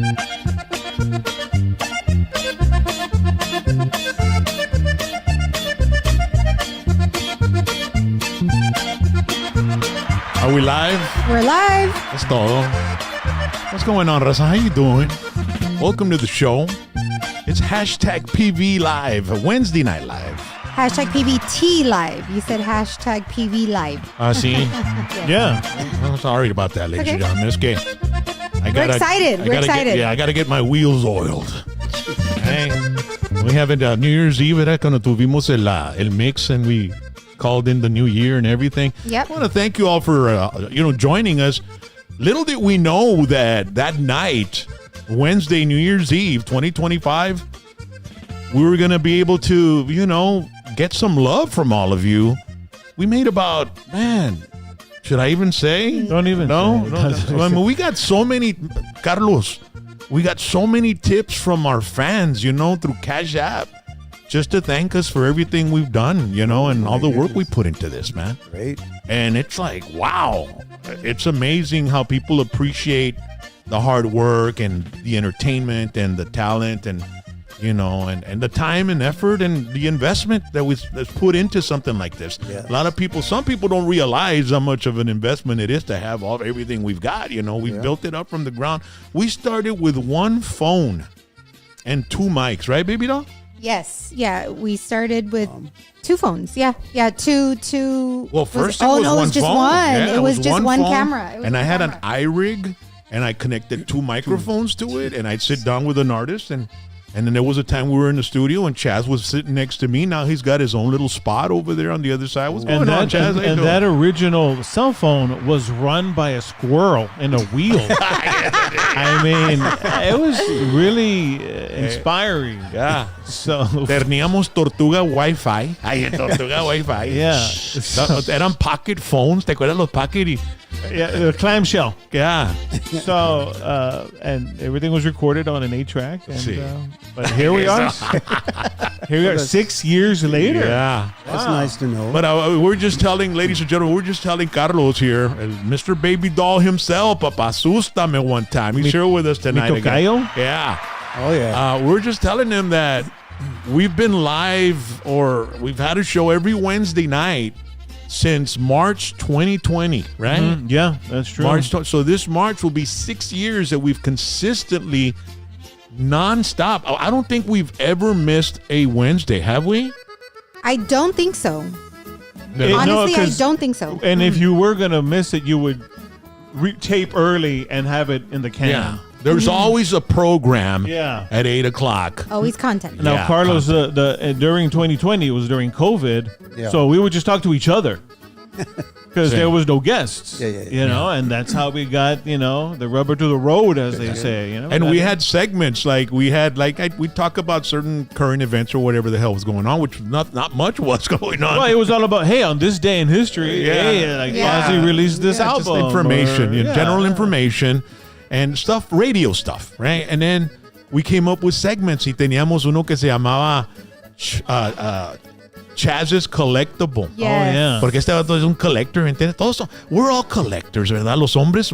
Are we live? We're live. That's todo. What's going on, Raza? How you doing? Welcome to the show. It's hashtag PV Live, Wednesday Night Live. Hashtag PVT Live. You said hashtag PV Live. See? Yeah. I'm sorry about that, ladies and gentlemen. It's okay. We're excited. Yeah, I got to get my wheels oiled. Hey, we have it New Year's Eve, era cuando tuvimos el mix and we called in the new year and everything. Yep. I want to thank you all for joining us. Little did we know that night, Wednesday, New Year's Eve, 2025, we were going to be able to, get some love from all of you. We made about, should I even say? Don't even. No. I mean, we got so many, Carlos, we got so many tips from our fans, through Cash App, just to thank us for everything we've done, and all the work we put into this, man. Great. And it's like, wow, it's amazing how people appreciate the hard work and the entertainment and the talent and the time and effort and the investment that's put into something like this. Yes. A lot of people, some people don't realize how much of an investment it is to have everything we've got. We've built it up from the ground. We started with one phone and two mics, right, Babydoll? Yes. Yeah. We started with two phones. Yeah. Yeah. Two. Well, first it was one just phone. one. Yeah, it was just one phone, camera. And I had an iRig and I connected two microphones to it and I'd sit down with an artist and then there was a time we were in the studio and Chaz was sitting next to me. Now he's got his own little spot over there on the other side. What's going on, Chaz? And that original cell phone was run by a squirrel in a wheel. I mean, it was really inspiring. Yeah. So teníamos Tortuga Wi-Fi. Tortuga Wi-Fi. Yeah. Eran pocket phones. ¿Te acuerdas los pocket? Yeah, the clamshell. Yeah. So, and everything was recorded on an 8-track. But here we are. 6 years later. Yeah. That's nice to know. But we're just telling, ladies and gentlemen, Carlos here, Mr. Babydoll himself, Papa Asústame one time. He's here with us tonight again. Yeah. Oh, yeah. We're just telling him that we've been live or we've had a show every Wednesday night since March 2020, right? Mm-hmm. Yeah, that's true. So this March will be 6 years that we've consistently nonstop. I don't think we've ever missed a Wednesday, have we? I don't think so. Honestly, I don't think so. And if you were going to miss it, you would tape early and have it in the can. Yeah. There's always a program at 8 o'clock. Always content. Now, Carlos, during 2020, it was during COVID, so we would just talk to each other because there was no guests, and that's how we got, the rubber to the road, as they say. And we had segments we talk about certain current events or whatever the hell was going on, which not much was going on. Well, it was all about, hey, on this day in history, Ozzy released this album. Just information, general information. And radio stuff, right? And then we came up with segments y teníamos uno que se llamaba Chaz's Collectible. Yes. Oh, yeah. Porque este vato es un collector, ¿entiendes? We're all collectors, ¿verdad? Los hombres,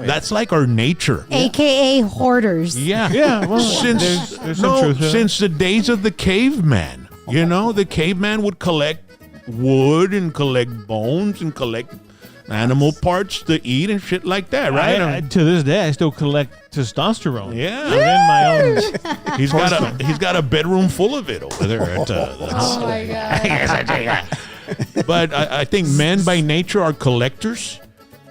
that's like our nature. AKA hoarders. Yeah. Yeah, well, since the days of the caveman, the caveman would collect wood and collect bones and collect animal parts to eat and shit like that, right? To this day, I still collect testosterone. Yeah, within my own. He's got a bedroom full of it over there. Oh my god! But I think men by nature are collectors,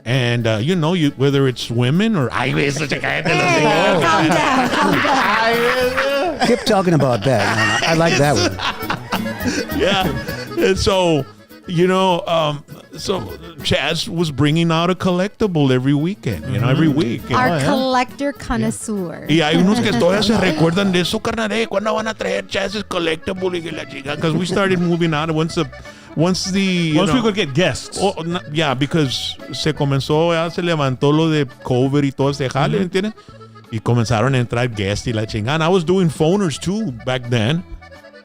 and whether it's women or calm down. Keep talking about that, man. I like that one. Yeah, and so. So Chaz was bringing out a collectible every weekend, every week. Our collector connoisseur. Y hay unos que todavía se recuerdan de eso, carnal. ¿Cuándo van a traer Chaz's collectible y la chica? Because we started moving out once we could get guests. Because se levantó lo de COVID y todo ese jale, ¿entiendes? Y comenzaron a entrar guests y la chingada. I was doing phoners too back then.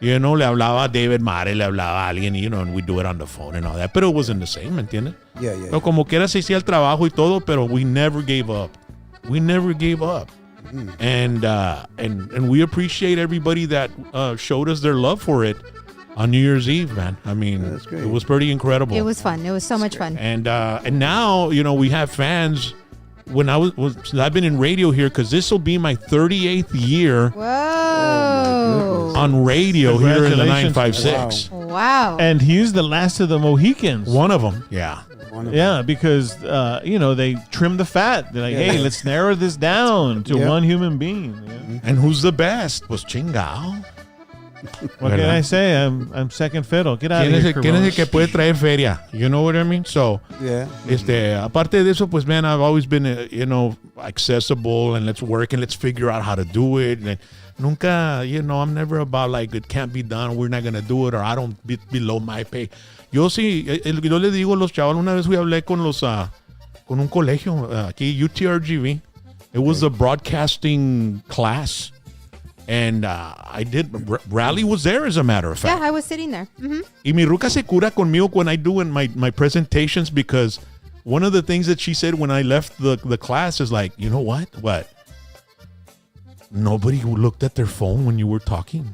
Le hablaba a David Mare, le hablaba a alguien, and we do it on the phone and all that. Pero it wasn't the same, ¿me entiendes? Yeah. Pero como quiera se hacía el trabajo y todo, pero we never gave up. We never gave up. And we appreciate everybody that showed us their love for it on New Year's Eve, man. I mean, that's great. It was pretty incredible. It was fun. It was so much fun. And now, you know, we have fans. When I've been in radio here, because this will be my 38th year on radio here in the 956. Wow. And he's the last of the Mohicans. One of them, yeah. Yeah, because you know, they trim the fat. They're like, hey, let's narrow this down to one human being. Yeah. And who's the best? Was chingao. What can I say? I'm second fiddle. Get out of here, ¿Quién es el que puede traer feria? You know what I mean? So, aparte de eso, pues, man, I've always been, you know, accessible, and let's work and let's figure out how to do it. And nunca, you know, I'm never about like it can't be done, we're not going to do it, or I don't be below my pay. Yo sí, yo le digo a los chavos, una vez hablé con con un colegio aquí, UTRGV. It was a broadcasting class. And I did. Rally was there, as a matter of fact. Yeah, I was sitting there. Mm-hmm. Y mi ruca se cura conmigo when I do in my presentations, because one of the things that she said when I left the class is like, you know what? What? Nobody looked at their phone when you were talking.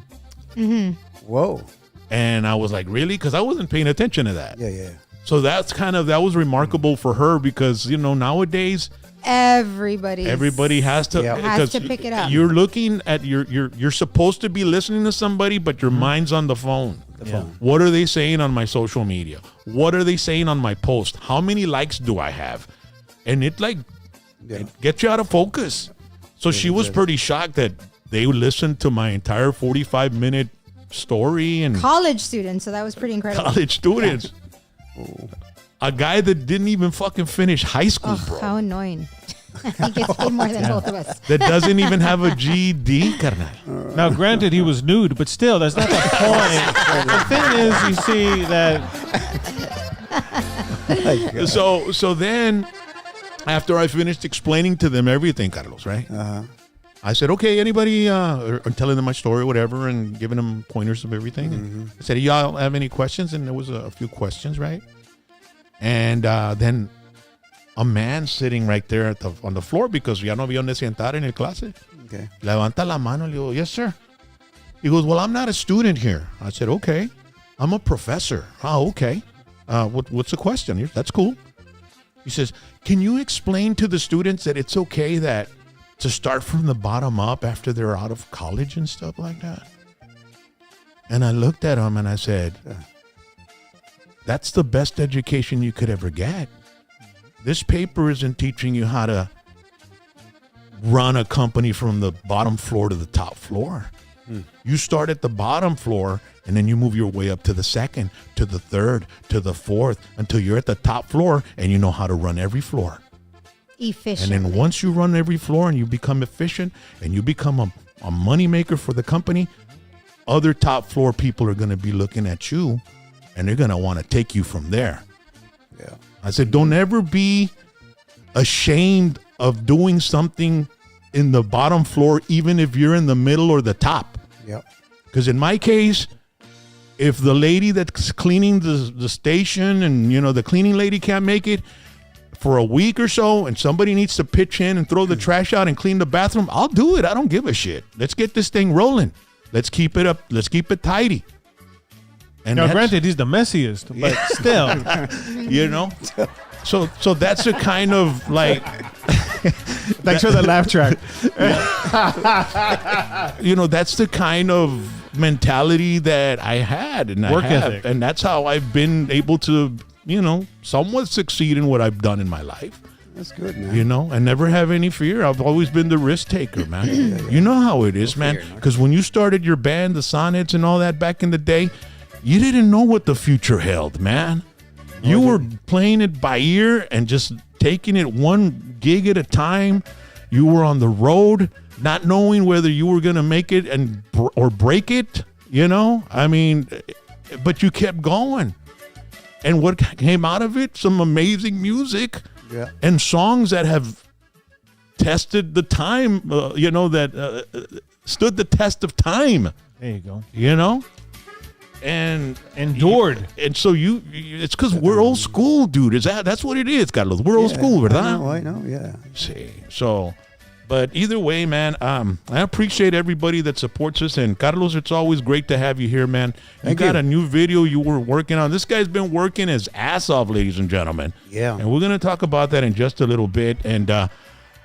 Mm-hmm. Whoa. And I was like, really? Because I wasn't paying attention to that. Yeah. So that was remarkable for her, because, you know, nowadays everybody has to pick it up. You're looking at you're supposed to be listening to somebody, but your mind's on the phone. What are they saying on my social media? What are they saying on my post? How many likes do I have? And it gets you out of focus. So she was pretty shocked that they listened to my entire 45-minute story. And college students, so that was pretty incredible. College students. A guy that didn't even fucking finish high school, bro. How annoying. He gets paid more than both of us. That doesn't even have a GED, carnal. Now, granted, he was nude, but still, that's not the point. The thing is, you see that... So then, after I finished explaining to them everything, Carlos, right? I said, okay, anybody, or telling them my story or whatever, and giving them pointers of everything. Mm-hmm. I said, y'all have any questions? And there was a few questions, right? And then a man sitting right there on the floor, because ya no había donde sentar en el clase. Okay. Levanta la mano, le digo, yes, sir. He goes, well, I'm not a student here. I said, okay. I'm a professor. Oh, okay. What's the question? That's cool. He says, can you explain to the students that it's okay to start from the bottom up after they're out of college and stuff like that? And I looked at him and I said, that's the best education you could ever get. This paper isn't teaching you how to run a company from the bottom floor to the top floor. You start at the bottom floor, and then you move your way up to the second, to the third, to the fourth, until you're at the top floor and you know how to run every floor. Efficient. And then once you run every floor and you become efficient and you become a money maker for the company, other top floor people are going to be looking at you, and they're going to want to take you from there. Yeah. I said, don't ever be ashamed of doing something in the bottom floor, even if you're in the middle or the top. Yep. Because in my case, if the lady that's cleaning the station, and, you know, the cleaning lady can't make it for a week or so, and somebody needs to pitch in and throw the trash out and clean the bathroom, I'll do it. I don't give a shit. Let's get this thing rolling. Let's keep it up. Let's keep it tidy. And now, granted, he's the messiest, but still, you know. So that's a kind of like. Thanks for the laugh track. You know, that's the kind of mentality that I had, and work ethic, and that's how I've been able to, you know, somewhat succeed in what I've done in my life. That's good, man. You know, and never have any fear. I've always been the risk taker, man. Yeah. You know how it is, man. Because when you started your band, the Sonnets and all that back in the day, you didn't know what the future held, man. You were playing it by ear and just taking it one gig at a time. You were on the road, not knowing whether you were going to make it or break it, you know? I mean, but you kept going. And what came out of it? Some amazing music and songs that have tested the time, you know, that stood the test of time. There you go. You know? And endured. And so it's because we're old school, dude. That's what it is, Carlos. We're old school, ¿verdad? I know, yeah. See, so, But either way, man, I appreciate everybody that supports us. And Carlos, it's always great to have you here, man. You got a new video you were working on. This guy's been working his ass off, ladies and gentlemen. Yeah. And we're going to talk about that in just a little bit. And we're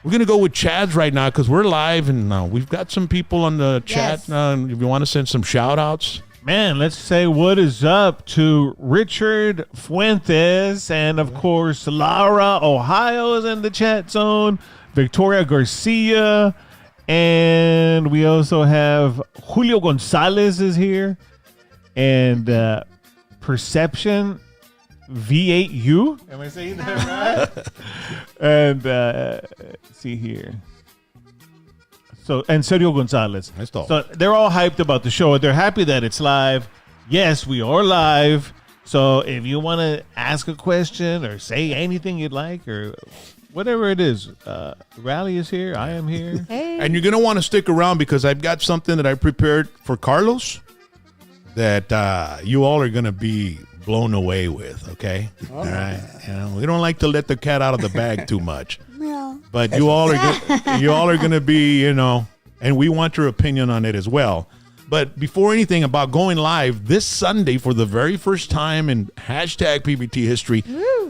going to go with Chad's right now because we're live. And we've got some people on the chat. If you want to send some shout outs. Man, let's say what is up to Richard Fuentes. And, of course, Lara, Ohio is in the chat zone. Victoria Garcia, and we also have Julio Gonzalez is here, and Perception V8U. Am I saying that right? And let's see here. So, and Sergio Gonzalez. So they're all hyped about the show. They're happy that it's live. Yes, we are live. So if you want to ask a question or say anything you'd like or whatever it is, Rally is here. I am here. Hey. And you're going to want to stick around because I've got something that I prepared for Carlos that you all are going to be blown away with, okay? All right. We don't like to let the cat out of the bag too much. But you all are going to be, and we want your opinion on it as well. But before anything about going live this Sunday for the very first time in #PBT history,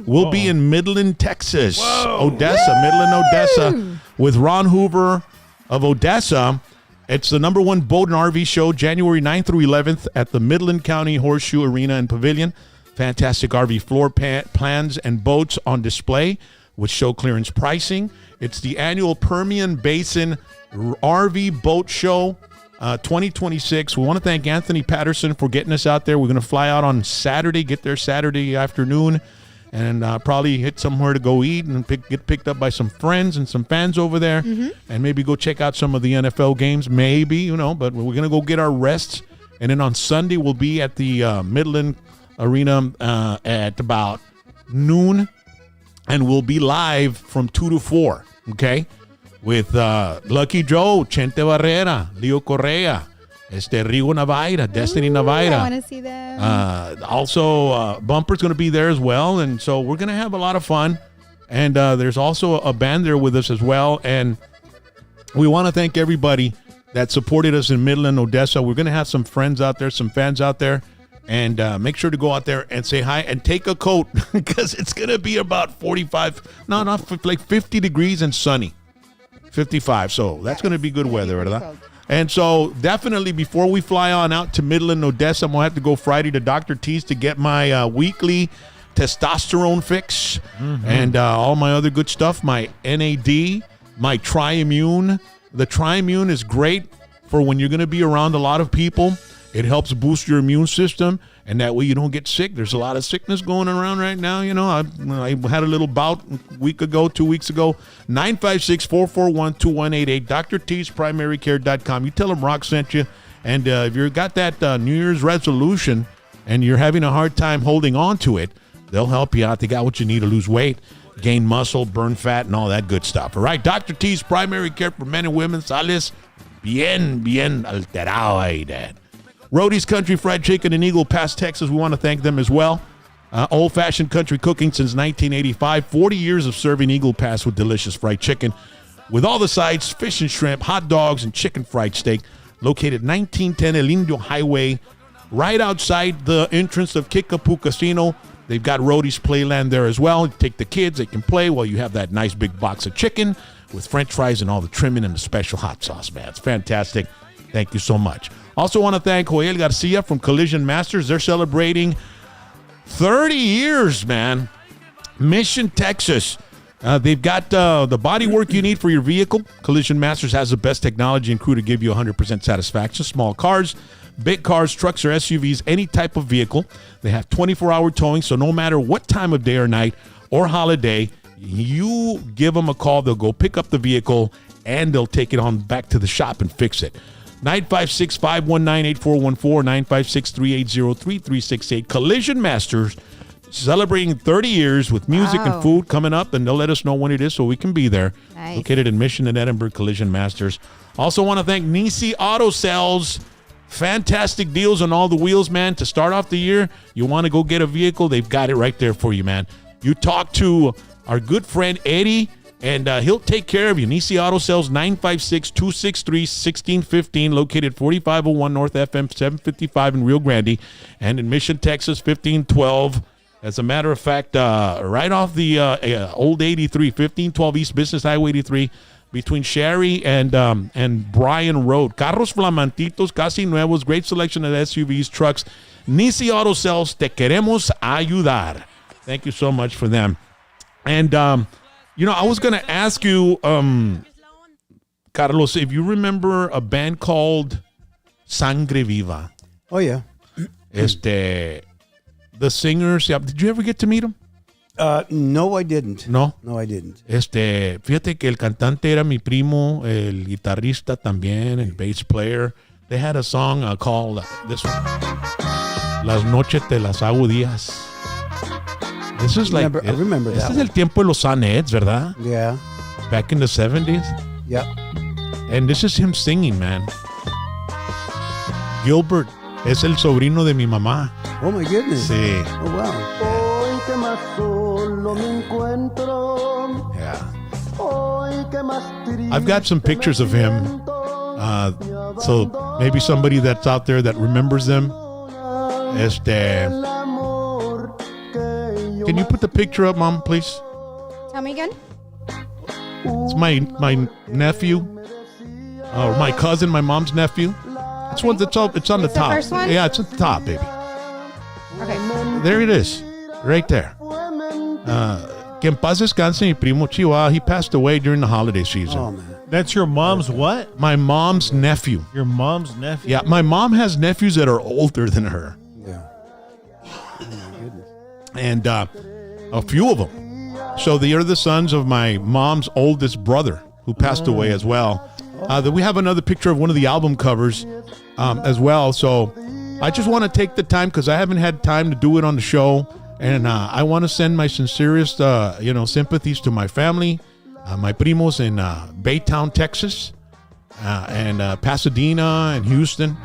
we'll be in Midland, Texas, Odessa, Midland, Odessa, with Ron Hoover of Odessa. It's the #1 boat and RV show, January 9th through 11th at the Midland County Horseshoe Arena and Pavilion. Fantastic RV floor plans and boats on display with show clearance pricing. It's the annual Permian Basin RV Boat Show 2026. We want to thank Anthony Patterson for getting us out there. We're going to fly out on Saturday, get there Saturday afternoon, and probably hit somewhere to go eat and get picked up by some friends and some fans over there, and maybe go check out some of the NFL games, maybe, but we're going to go get our rests. And then on Sunday, we'll be at the Midland Arena at about noon, and we'll be live from 2 to 4, okay? With Lucky Joe, Chente Barrera, Leo Correa, Rigo Navaira, Destiny Navaira. I want to see them. Also, Bumper's going to be there as well. And so we're going to have a lot of fun. And there's also a band there with us as well. And we want to thank everybody that supported us in Midland, Odessa. We're going to have some friends out there, some fans out there. And make sure to go out there and say hi and take a coat because it's going to be about 50 degrees and sunny. 55. So that's going to be good weather, ¿verdad? And so definitely before we fly on out to Midland, Odessa, I'm going to have to go Friday to Dr. T's to get my weekly testosterone fix and all my other good stuff, my NAD, my Triimmune. The Triimmune is great for when you're going to be around a lot of people. It helps boost your immune system, and that way you don't get sick. There's a lot of sickness going around right now. I had a little bout a week ago, 2 weeks ago. 956-441-2188, drt'sprimarycare.com. You tell them Rock sent you. And if you've got that New Year's resolution and you're having a hard time holding on to it, they'll help you out. They got what you need to lose weight, gain muscle, burn fat, and all that good stuff. All right, Dr. T's Primary Care for Men and Women. Sales bien alterado ahí, Dad. Rodee's Country Fried Chicken in Eagle Pass, Texas. We want to thank them as well. Old-fashioned country cooking since 1985. 40 years of serving Eagle Pass with delicious fried chicken. With all the sides, fish and shrimp, hot dogs, and chicken fried steak. Located 1910 El Indio Highway, right outside the entrance of Kickapoo Casino. They've got Rodee's Playland there as well. You take the kids, they can play while you have that nice big box of chicken with french fries and all the trimming and the special hot sauce, man. It's fantastic. Thank you so much. Also want to thank Joel Garcia from Collision Masters. They're celebrating 30 years, man. Mission, Texas. They've got the body work you need for your vehicle. Collision Masters has the best technology and crew to give you 100% satisfaction. Small cars, big cars, trucks, or SUVs, any type of vehicle. They have 24-hour towing, so no matter what time of day or night or holiday, you give them a call. They'll go pick up the vehicle, and they'll take it on back to the shop and fix it. 956-519-8414, 956-380-3368. Collision Masters, celebrating 30 years with music and food coming up, and they'll let us know when it is so we can be there. Nice. Located in Mission and Edinburgh, Collision Masters. Also want to thank Nisi Auto Sales. Fantastic deals on all the wheels, man. To start off the year, you want to go get a vehicle, they've got it right there for you, man. You talk to our good friend Eddie And he'll take care of you. Nisi Auto Sales, 956-263-1615, located 4501 North FM 755 in Rio Grande, and in Mission, Texas, 1512. As a matter of fact, right off the old 83, 1512 East Business Highway 83, between Sherry and Bryan Road. Carros flamantitos, casi nuevos, great selection of SUVs, trucks. Nisi Auto Sales, te queremos ayudar. Thank you so much for them. And, I was going to ask you, Carlos, if you remember a band called Sangre Viva. Oh, yeah. The singers, did you ever get to meet them? No, I didn't. No? No, I didn't. Fíjate que el cantante era mi primo, el guitarrista también, el bass player. They had a song called this one, Las noches te las hago días. This is I remember that. This is el tiempo de los Saneds, ¿verdad? Yeah. Back in the 70s. Yeah. And this is him singing, man. Gilbert es el sobrino de mi mamá. Oh, my goodness. Sí. Oh, wow. Yeah. I've got some pictures of him. So maybe somebody that's out there that remembers them. Can you put the picture up, Mom, please? Tell me again. It's my nephew, or my cousin, my mom's nephew. It's one that's all. It's on the top. First one? Yeah, it's at the top, baby. Okay. There it is, right there. Que en paz descanse mi primo Chihuahua. He passed away during the holiday season. Oh, man. That's your mom's what? My mom's nephew. Your mom's nephew? Yeah, my mom has nephews that are older than her. Yeah. Oh, my goodness. And a few of them. So they are the sons of my mom's oldest brother, who passed away as well. Then we have another picture of one of the album covers as well. So I just want to take the time, because I haven't had time to do it on the show. And I want to send my sincerest, sympathies to my family, my primos in Baytown, Texas, and Pasadena and Houston.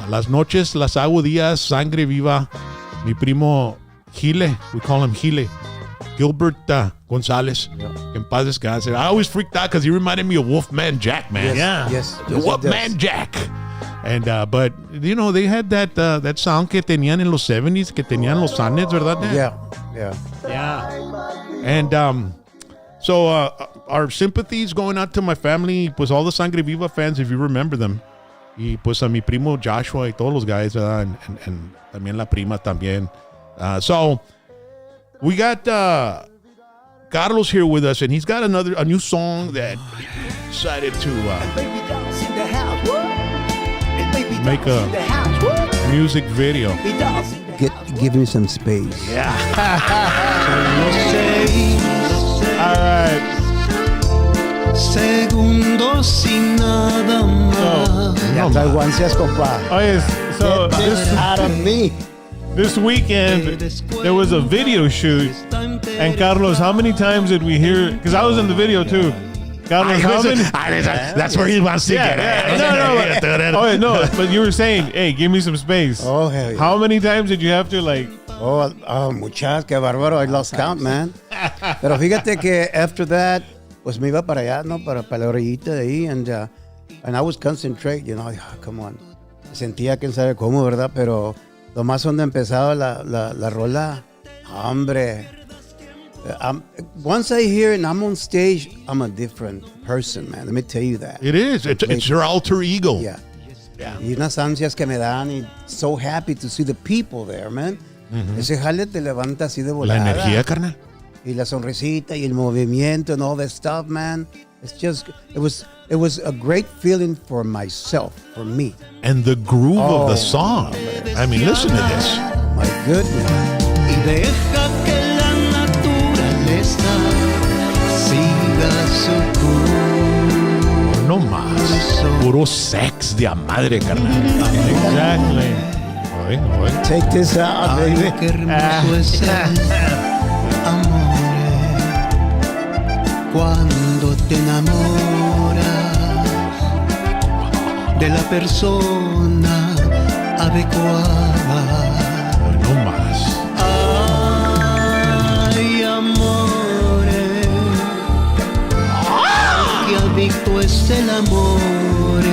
Las noches, las hago días, sangre viva. Mi primo Gile, we call him Gile, Gilbert Gonzalez. En paz descanse. I always freaked out because he reminded me of Wolfman Jack, man. Yeah. Yes. Wolfman Jack. And but they had that sound que tenían en los 70s, que tenían los Saneds, ¿verdad? Yeah. And so our sympathies going out to my family, pues all the Sangre Viva fans, if you remember them. Y pues a mi primo Joshua y todos los guys, ¿verdad? And también la prima también. So we got Carlos here with us, and he's got a new song that he decided to make a music video. Give me some space. Yeah. All right. Segundos sin nada más. Taiwancias, compa. Oh, yes. So Out of me. this weekend, there was a video shoot. And Carlos, how many times did we hear? Because I was in the video too. Carlos, how many? That's where he wants to get it. No, but you were saying, hey, give me some space. Oh, hell yeah. How many times did you have to Muchas, qué bárbaro. I lost count, man. Pero fíjate que after that, pues me iba para allá, ¿no? Para la orillita de ahí. And I was concentrate, come on. Sentía que sabe cómo, ¿verdad? Pero lo más donde empezaba la rola, hombre. Once I hear it and I'm on stage, I'm a different person, man. Let me tell you that. It is. It's your alter ego. Yeah. Y unas ansias que me dan, y so happy to see the people there, man. Ese jale te levanta así de volada. La energía, carnal. Y la sonrisita y el movimiento and all that stuff, man. It's just, it was a great feeling for myself, for me. And the groove of the song. I mean, listen to this. My goodness. Y deja que la naturaleza siga su curso. No más. Puro sex de a madre, carnal. Exactly. Oye. Take this out, Ay, baby. qué hermoso es el amor. Cuando te enamoras de la persona adecuada. No más. Ay, amores, es el amor,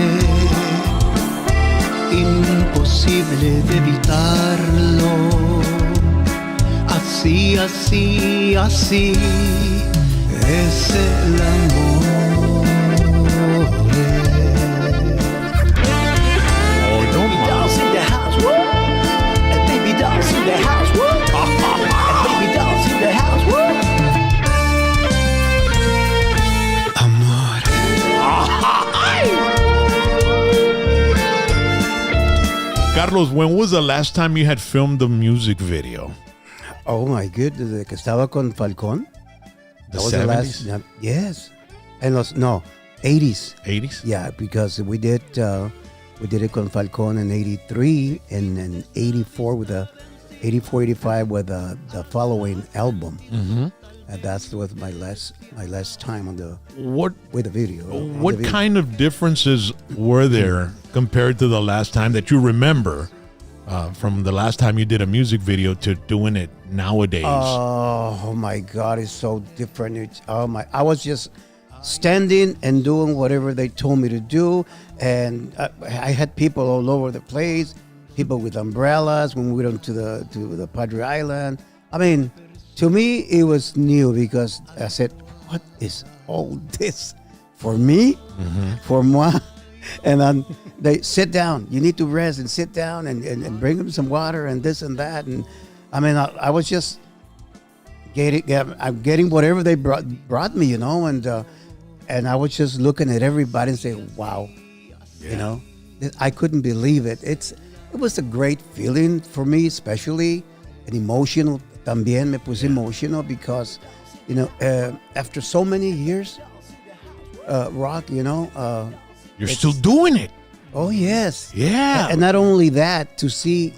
imposible de evitarlo. Así, así, así es el amor. Baby dolls in the house, woo! And baby dolls in the house, woo! And baby dolls in the house, woo! Amor. Carlos, when was the last time you had filmed a music video? Oh my goodness, desde que estaba con Falcón. The That was 70s? the last. Yes, and no, 80s. 80s? Yeah, because we did it con Falcón in '83 and in '84 with the 84, 85 with the following album. Mm-hmm. And that's was my last time on the What with the video. What kind of differences were there compared to the last time that you remember from the last time you did a music video to doing it nowadays? Oh my God, it's so different. I was just standing and doing whatever they told me to do, and I had people all over the place, people with umbrellas when we went to the Padre Island. I mean, to me, it was new because I said, what is all this for me? Mm-hmm. For moi? And then they sit down. You need to rest and sit down and bring them some water and this and that. And I mean, I was just getting whatever they brought me, and I was just looking at everybody and saying, wow, I couldn't believe it. It was a great feeling for me, especially and emotional. También me puse emotional because, after so many years, Rock, You're still doing it. Oh, yes. Yeah. And not only that, to see,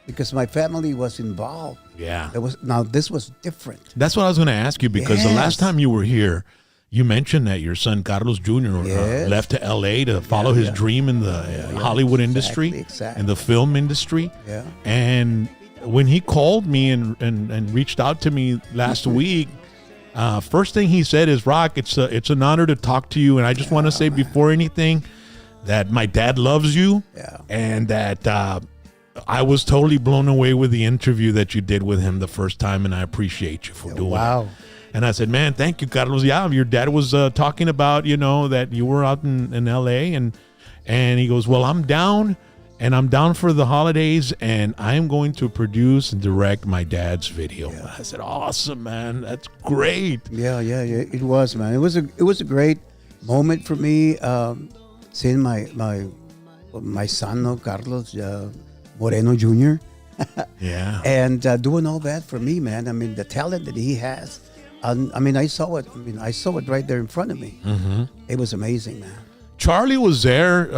because my family was involved. Yeah. This was different. That's what I was going to ask you, because the last time you were here, you mentioned that your son Carlos Jr. Left to L.A. to follow his dream in the Hollywood industry, exactly. in the film industry. Yeah. And when he called me and reached out to me last week, first thing he said is, Rock, it's an honor to talk to you. And I just want to say before anything that my dad loves you, and that I was totally blown away with the interview that you did with him the first time, and I appreciate you for doing it. And I said, man, thank you, Carlos. Yeah, your dad was talking about, that you were out in L.A. And he goes, well, I'm down. And I'm down for the holidays, and I'm going to produce and direct my dad's video. Yeah. I said, awesome, man. That's great. Yeah. It was, man. It was a great moment for me, seeing my son, Carlos Moreno Jr. Yeah. And doing all that for me, man. I mean, the talent that he has. I saw it. I saw it right there in front of me. Mm-hmm. It was amazing, man. Charlie was there.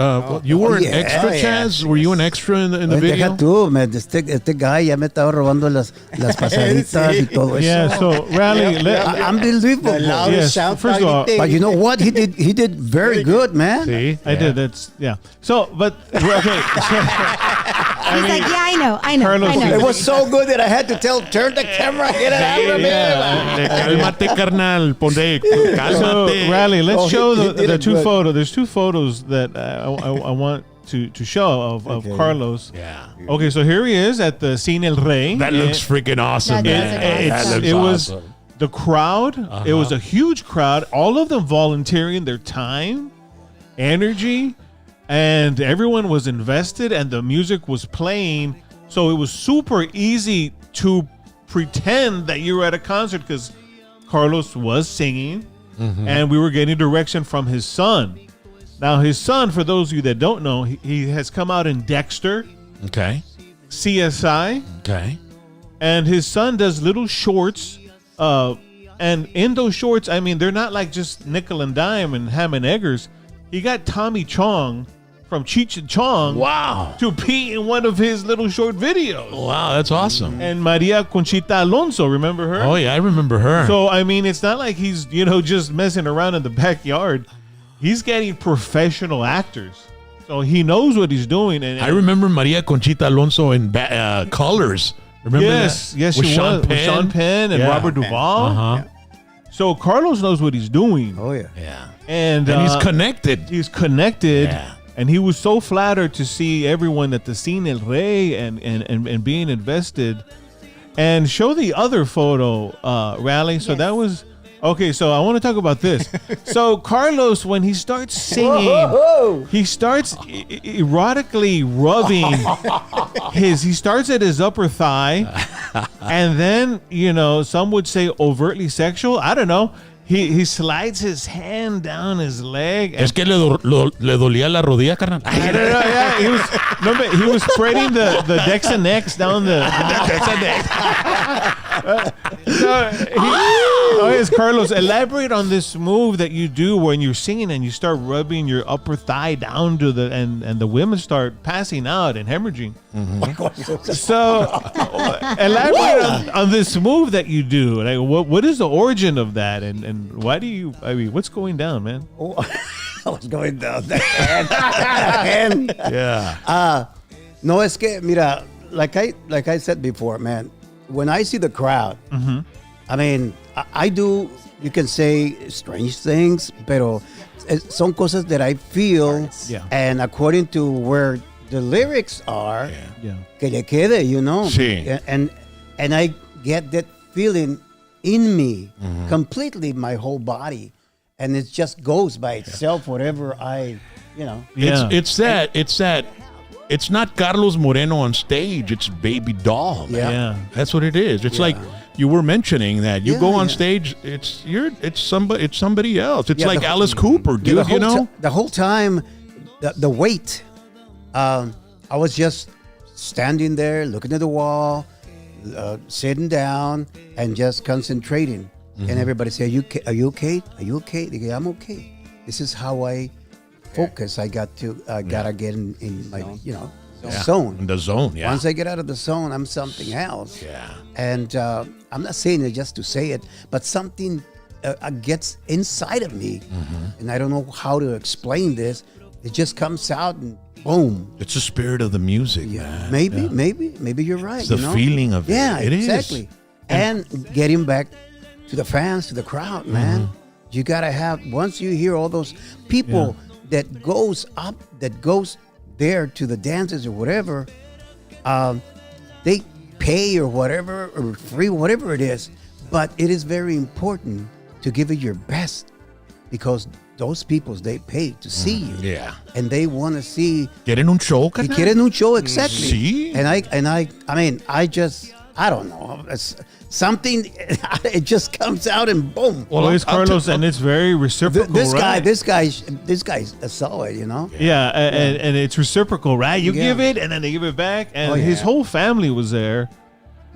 You were an extra, Chaz? Were you an extra in the video? Deja tú, man. Este guy ya me estaba robando las pasaditas y todo eso. Yeah, so Rally, unbelievable. Yes, first of all, but you know what? He did very good, man. See? I did. That's So, but okay. He's like, yeah, I know. Carlos, It was so good that I had to turn the camera, get it out of me. Cálmate, carnal. Ponte, So, cálmate. Rally, let's show the two good. photos. There's two photos that I want to show of Carlos. Yeah. Okay, so here he is at the Cine El Rey. That looks freaking awesome, man. It was the crowd. It was a huge crowd. All of them volunteering their time, energy, and everyone was invested, and the music was playing. So it was super easy to pretend that you were at a concert because Carlos was singing, and we were getting direction from his son. Now, his son, for those of you that don't know, he has come out in Dexter, CSI, and his son does little shorts. And in those shorts, I mean, they're not like just nickel and dime and ham and eggers. He got Tommy Chong from Cheech and Chong to be in one of his little short videos. Wow, that's awesome. And Maria Conchita Alonso, remember her? Oh, yeah, I remember her. So, I mean, it's not like he's, just messing around in the backyard. He's getting professional actors. So he knows what he's doing. And I remember Maria Conchita Alonso in Colors. Remember yes, that? Yes, with she Sean was. Penn. With Sean Penn and Robert Duvall. Uh-huh. So Carlos knows what he's doing. Oh, yeah. Yeah. And he's connected. He's connected. Yeah. And he was so flattered to see everyone at the Cine El Rey and being invested. And show the other photo, Rally. So that was... Okay, so I want to talk about this. So Carlos, when he starts singing, he starts erotically rubbing he starts at his upper thigh, and then, some would say overtly sexual. I don't know. He slides his hand down his leg. Es que le dolía la rodilla, carnal. I don't know, yeah. He was spreading the Dex down the yes, Carlos, elaborate on this move that you do when you're singing and you start rubbing your upper thigh down to and the women start passing out and hemorrhaging. Mm-hmm. So elaborate on this move that you do. Like, what is the origin of that, and why do you? I mean, what's going down, man? Oh, I was going down the hand. Yeah. No, es que mira, like I said before, man. When I see the crowd, I mean, I do, you can say strange things, pero son cosas that I feel, and according to where the lyrics are, que le quede, Sí. And I get that feeling in me, completely, my whole body, and it just goes by itself, whatever I, It's that. It's not Carlos Moreno on stage. It's Babydoll. Yeah. That's what it is. It's like you were mentioning that you go on stage. It's somebody else. It's like Alice Cooper, dude. The whole time, the weight. I was just standing there, looking at the wall, sitting down, and just concentrating. And everybody say, "Are you okay? Are you okay?" They go, "I'm okay." This is how I focus. I gotta get in my zone. In the zone, yeah. Once I get out of the zone, I'm something else. Yeah. And I'm not saying it just to say it, but something gets inside of me, and I don't know how to explain this. It just comes out and boom. It's the spirit of the music, man. Maybe you're right. It's the feeling of it. Yeah, it exactly. is. And getting back to the fans, to the crowd, man. You gotta have, once you hear all those people that goes there to the dances or whatever, they pay or whatever, or free, whatever it is. But it is very important to give it your best, because those people, they pay to see you. Yeah. And they want to see. Quieren un show, carnal? Quieren un show, exactly. Sí. I don't know. It's something, it just comes out and boom. Well, it's Carlos, and it's very reciprocal. This guy saw it, Yeah, and it's reciprocal, right? You give it, and then they give it back, and his whole family was there.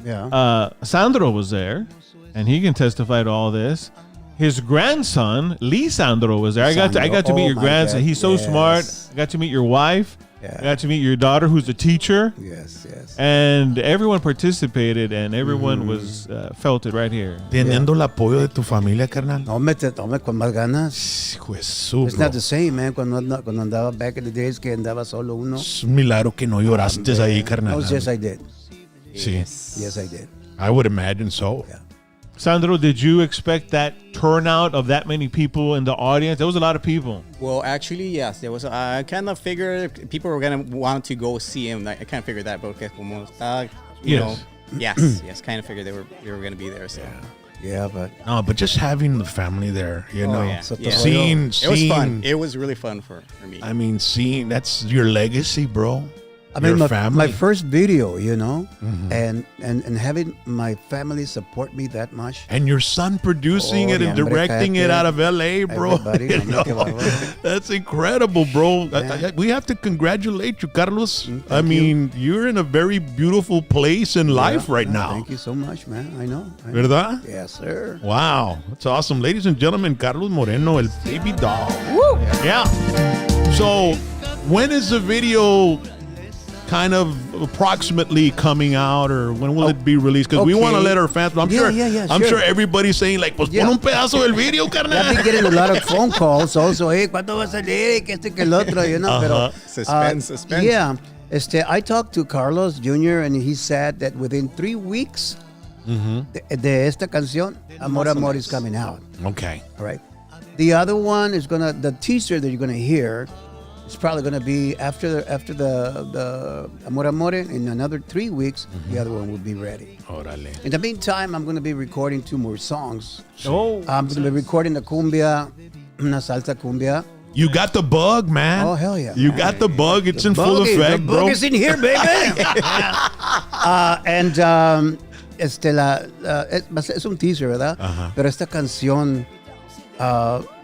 Yeah. Sandro was there, and he can testify to all this. His grandson, Lee Sandro, was there. I got to meet your grandson. God. He's so smart. I got to meet your wife. Yeah. I got to meet your daughter, who's a teacher. Yes. And everyone participated, and everyone was felt it right here. Teniendo el apoyo de tu familia, carnal. Tome con más ganas. Jesús, It's not the same, man. Cuando andaba back in the days que andaba solo uno. Es un milagro que no lloraste ahí, carnal. Oh, yes, I did. Sí. Yes, I did. I would imagine so. Yeah. Sandro, did you expect that turnout of that many people in the audience? There was a lot of people. Well, actually, yes. There was. I kind of figured people were gonna want to go see him. I kind of figured that, porque como está, you know, yes, kind of figured they were gonna be there. So. Yeah, but No, but just having the family there, you know, yeah. seeing, It was fun. It was really fun for me. I mean, seeing that's your legacy, bro. I mean, Your family. my first video, and having my family support me that much. And your son producing it and directing it out of LA, bro. Everybody, That's incredible, bro. We have to congratulate you, Carlos. I mean, you're in a very beautiful place in life right now. Thank you so much, man. I know. ¿Verdad? Yes, sir. Wow. That's awesome. Ladies and gentlemen, Carlos Moreno, el Babydoll. Woo! Yeah. So, when is the video kind of approximately coming out, or when will it be released? Because we want to let our fans. I'm sure everybody's saying like, pues pon un pedazo del video, carnal. I've been getting a lot of phone calls also. Hey, ¿cuándo va a salir? Que este que el otro, Pero Suspense. Yeah. I talked to Carlos Jr. and he said that within 3 weeks de esta canción, Amor Amor is coming out. Okay. All right. The other one is the teaser that you're gonna hear is probably gonna be after the Amor Amor. In another 3 weeks, the other one will be ready. Órale. In the meantime, I'm gonna be recording 2 more songs. Oh, I'm gonna be recording the cumbia, una salsa cumbia. You got the bug, man. Oh, hell yeah. You got the bug. It's in full effect, the bro. bug is in here, baby. Es un teaser, ¿verdad? Ajá. Pero esta canción,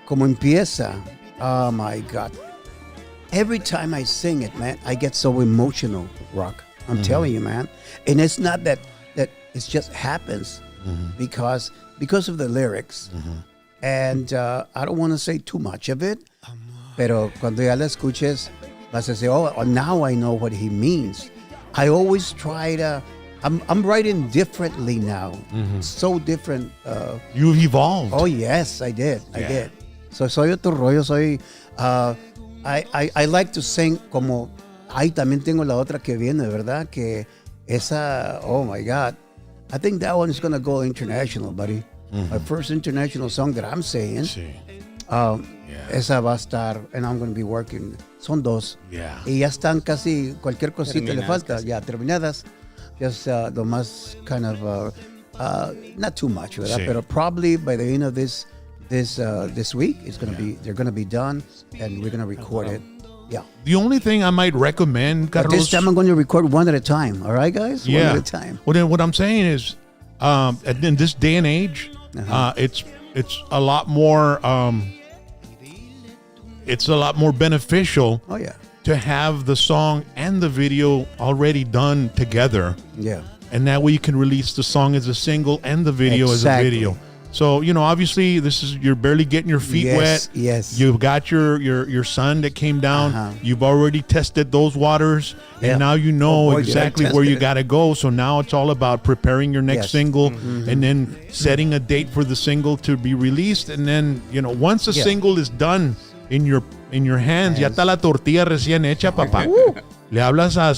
como empieza, oh my God. Every time I sing it, man, I get so emotional, Rock. I'm telling you, man. And it's not that it just happens because of the lyrics. And I don't want to say too much of it. Pero cuando ya la escuches, vas a decir, oh, now I know what he means. I always try to, I'm writing differently now. So different. You've evolved. Oh, yes, I did. I did. So soy otro rollo, I like to sing como, también tengo la otra que viene, ¿verdad? Que esa, oh my God. I think that one is going to go international, buddy. My first international song that I'm saying. Sí. Esa va a estar, and I'm going to be working. Son 2. Yeah. Y ya están casi, cualquier cosita le Terminadas falta, casi. ya terminadas. Just lo más kind of, not too much, ¿verdad? Sí. Pero probably by the end of this week, it's going to be, they're going to be done, and we're going to record it. Yeah. The only thing I might recommend, But Carlos. this time I'm going to record one at a time. All right, guys? Yeah. One at a time. Well, then what I'm saying is, in this day and age, it's a lot more. It's a lot more beneficial Oh, yeah. to have the song and the video already done together, Yeah. and that way you can release the song as a single and the video as a Exactly. video. So obviously, you're barely getting your feet wet. Yes. You've got your son that came down. You've already tested those waters, Yeah. and now you know Oh, boy, did I exactly test where you it. got to go. So now it's all about preparing your next Yes. single, and then setting a date for the single to be released. And then once the Yeah. single is done in your hands, ya está la tortilla recién hecha, papá. Le hablas a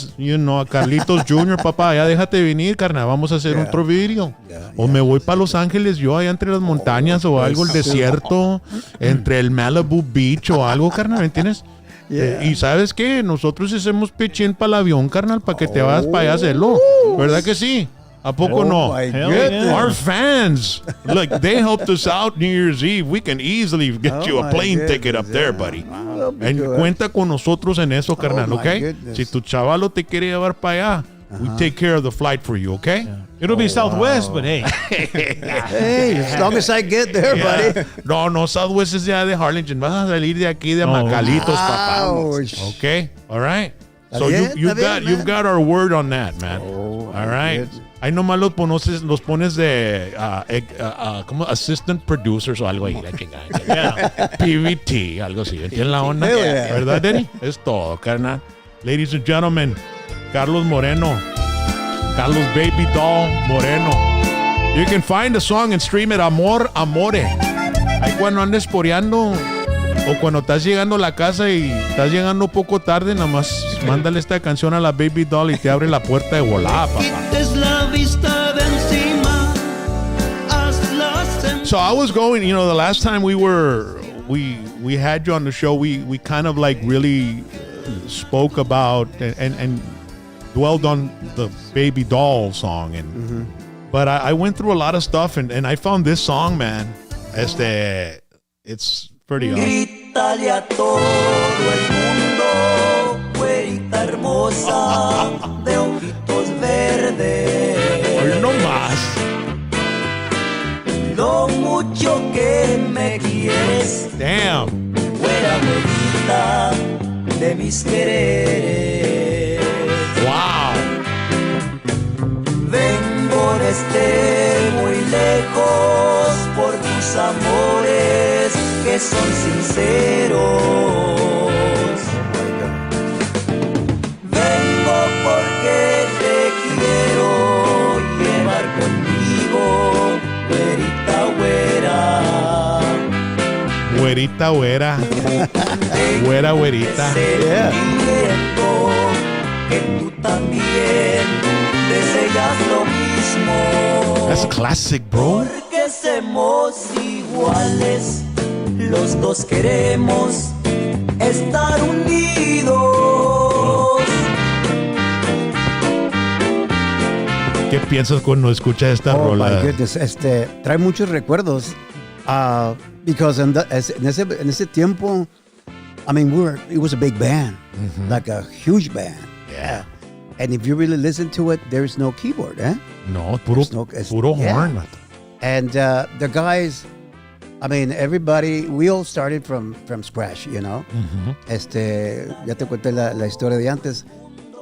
Carlitos Jr., papá, ya déjate venir, carnal, vamos a hacer otro video. O me voy para Los Ángeles, yo allá entre las montañas o algo, el desierto, entre el Malibu Beach o algo, carnal, ¿me entiendes? Y ¿sabes qué? Nosotros hacemos pichín para el avión, carnal, para que te vayas para allá a hacerlo. ¿Verdad que sí? ¿A poco no? My Hell goodness. yeah. Our fans, look, they helped us out New Year's Eve. We can easily get you a my plane goodness, ticket up there, buddy. That'll be And good. cuenta con nosotros en eso, carnal, my ¿ok? goodness. Si tu chavalo te quiere llevar para allá, we take care of the flight for you, ¿ok? it'll be Southwest, but hey. Hey, as long as I get there, buddy. No, Southwest es ya de Harlingen. Vas a salir de aquí de Macalitos, papá. Ouch. Okay, all right. So bien, está bien, you've man. got our word on that, man. Oh, all right. goodness. Ahí nomás los pones de como assistant producers o algo ahí, la chingada. PVT, algo así. ¿Entiendes la onda? Hell yeah. ¿Verdad, Denny? Es todo, carnal. Ladies and gentlemen, Carlos Moreno, Carlos Babydoll Moreno. You can find the song and stream it, Amor Amore. Ahí cuando andes poreando o cuando estás llegando a la casa y estás llegando poco tarde, nada más mándale esta canción a la Babydoll y te abre la puerta de volada, papá. La vista de encima, hazla So I was going, the last time we had you on the show, we kind of like really spoke about and dwelled on the Babydoll song, and but I went through a lot of stuff and I found this song, man. It's pretty awesome. Grítale a todo el mundo, güerita hermosa, de ojitos verdes. Hoy no más. Lo mucho que me quieres, Damn. güera güerita de mis quereres. Wow. Vengo desde muy lejos por tus amores que son sinceros. Vengo porque te quiero llevar conmigo, güerita güera. Güerita, güera. Güera, güerita. Sentimiento que tú también que sigas lo mismo. That's classic, bro. Porque somos iguales, los dos queremos estar unidos. ¿Qué piensas cuando escuchas esta Oh rola? my goodness, trae muchos recuerdos. Because en ese tiempo, I mean, it was a big band, like a huge band. Yeah. And if you really listen to it, there's no keyboard, eh? No, puro Yeah. horn. And the guys, I mean, everybody, we all started from scratch, you know. Ya te conté la historia de antes.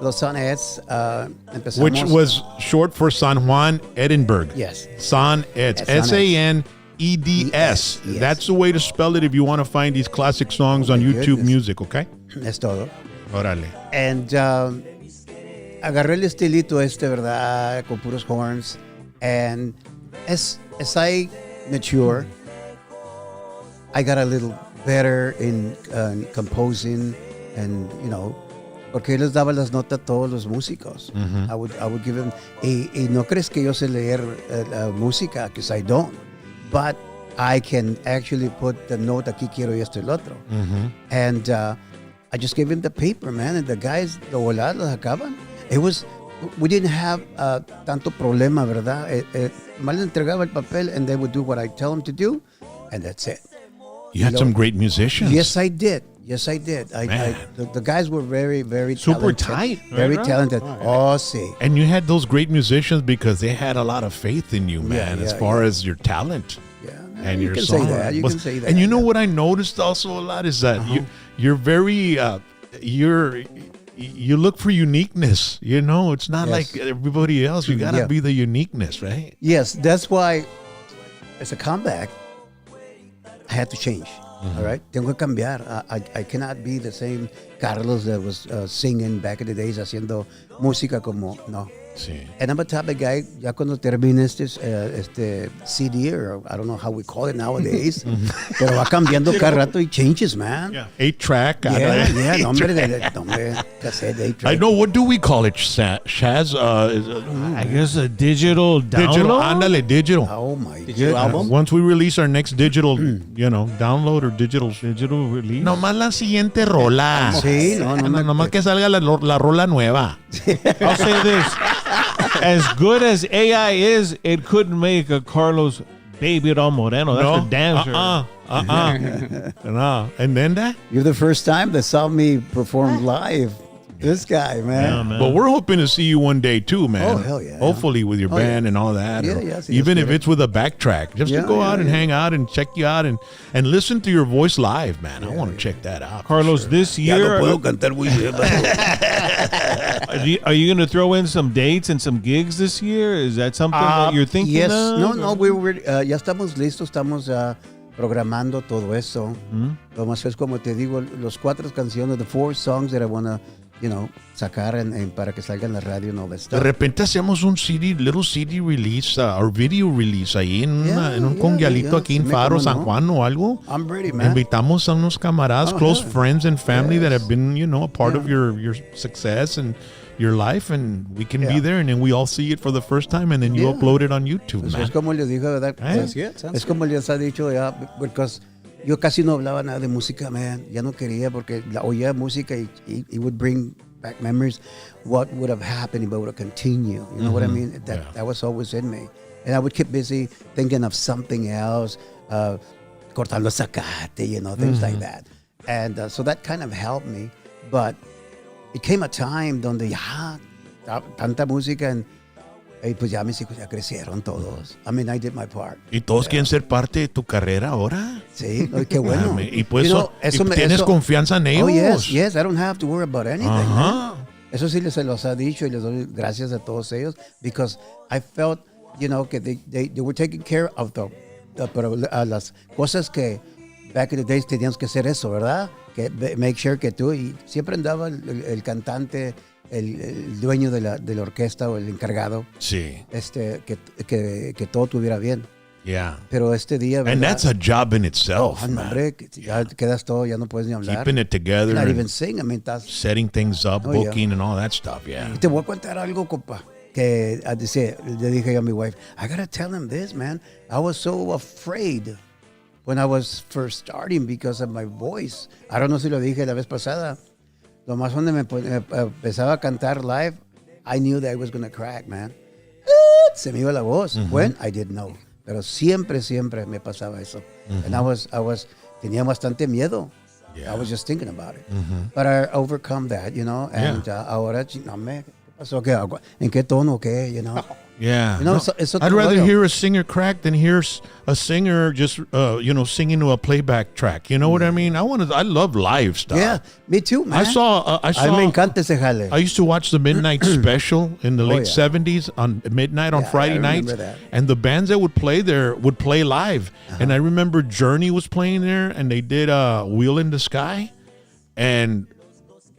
Los Sonets, empezamos. Which was short for San Juan, Edinburgh. Yes. San Eds. Yes, Saneds. Yes. That's the way to spell it if you want to find these classic songs on YouTube goodness. Music, okay? Es todo. Órale. And agarré el estilito ¿verdad? Con puros horns. And as I mature, I got a little better in composing and, you know, porque les daba las notas a todos los músicos. I would give them, y no crees que yo sé leer música, because I don't. But I can actually put the note, aquí quiero esto y lo otro. And I just gave him the paper, man, and the guys, lo volada, lo sacaban. We didn't have tanto problema, ¿verdad? Mal entregaba el papel, and they would do what I tell them to do, and that's it. You had some great musicians. Yes, I did. The guys were very, very Super talented. tight. Very Right. talented. Oh, sí. And you had those great musicians because they had a lot of faith in you, man, as far as your talent. Yeah, And you your can song. say that. You can say that. And you know what I noticed also a lot is that you're very you look for uniqueness. You know, it's not Yes. like everybody else. You gotta Yeah. be the uniqueness, right? Yes, that's why, as a comeback, I had to change. All right, tengo que cambiar. I cannot be the same Carlos that was singing back in the days, haciendo música como no. Sí. And I'm a type of guy. Ya cuando termine este CD, or I don't know how we call it nowadays, pero va cambiando cada rato y changes, man. Yeah. 8-track. Yeah, nombre, cassette, 8-track. I know. What do we call it, Shaz? I guess a digital Digital. download. Ándale, digital. Oh my Digital goodness. album? Once we release our next digital, download or digital. Digital release. Nomás la siguiente rola. Sí, no, Nomás que salga la rola nueva. I'll say this. As good as AI is, it couldn't make a Carlos Babydoll Moreno. That's a damn sure. No. And then that? You're the first time that saw me perform live. This guy, man. Yeah, man. But we're hoping to see you one day too, man. Oh, hell yeah. Hopefully with your Oh, band yeah. and all that. Yeah, or yeah, sí, even Dios if quiere. it's with a backtrack. Just to Yeah, go yeah, out and yeah. hang out and check you out and listen to your voice live, man. I want to check that out. for Carlos, sure. this Ya year, no puedo cantar muy bien. are you going to throw in some dates and some gigs this year? Is that something that you're thinking Yes. of? No, we were, ya estamos listos, estamos programando todo eso. Nomás es como te digo, los 4 canciones, the 4 songs that I want to, sacar para que salga en la radio and all that De stuff. repente hacemos un little CD release or video release ahí en un conguialito aquí en Sí, Faro, cómo San no. Juan o algo. I'm ready, man. Invitamos a unos camaradas, Oh, close yeah. friends and family that Yes. have been, a part of your success and your life, and we can be Yeah. there, and then we all see it for the first time, and then you Yeah. upload it on YouTube, Pues man. es como les digo, ¿verdad? Sounds good, sounds Es como les ha dicho ya, because yo casi no hablaba nada de música, man. Ya no quería porque oía música y it would bring back memories. What would have happened if I would have continued? You know what I mean? That was always in me. And I would keep busy thinking of something else, cortando zacate, things like that. And so that kind of helped me. But it came a time donde ya tanta música y pues ya mis hijos ya crecieron todos. I mean, I did my part. Y todos quieren ser parte de tu carrera ahora. Sí, qué bueno. Y pues You tienes confianza en ellos. Oh, yes, I don't have to worry about anything. Ajá. Man. Eso sí se los ha dicho y les doy gracias a todos ellos because I felt, que they were taking care of pero las cosas que back in the days teníamos que hacer eso, ¿verdad? Que make sure que tú, y siempre andaba el cantante, el dueño de la orquesta o el encargado, Sí. que todo estuviera bien. Yeah. Pero este día, ¿verdad? And that's a job in itself, man. Hombre, ya quedas todo, ya no puedes ni hablar. Keeping it together, Not and even sing, I mean, setting things up, Oh, yeah. booking and all that stuff, yeah. Y te voy a contar algo, compa. que dice, le dije a mi wife, I gotta tell him this, man. I was so afraid when I was first starting because of my voice. I don't know si lo dije la vez pasada. Lo más donde me empezaba a cantar live, I knew that I was gonna crack, man. Se me iba la voz. When? I didn't know. Pero siempre me pasaba eso. And I was, tenía bastante miedo. Yeah. I was just thinking about it. But I overcome that, you know, and ahora, no me, ¿qué pasó? ¿En qué tono? ¿Qué? You know? Yeah. You know, no, I'd rather hear a singer crack than hear a singer just, singing to a playback track. You know what I mean? I love live stuff. Yeah, me too, man. I saw. A mí me encanta ese jale. I used to watch the Midnight Special in the late 70s on midnight on Friday nights. That. And the bands that would play there would play live. And I remember Journey was playing there and they did Wheel in the Sky. And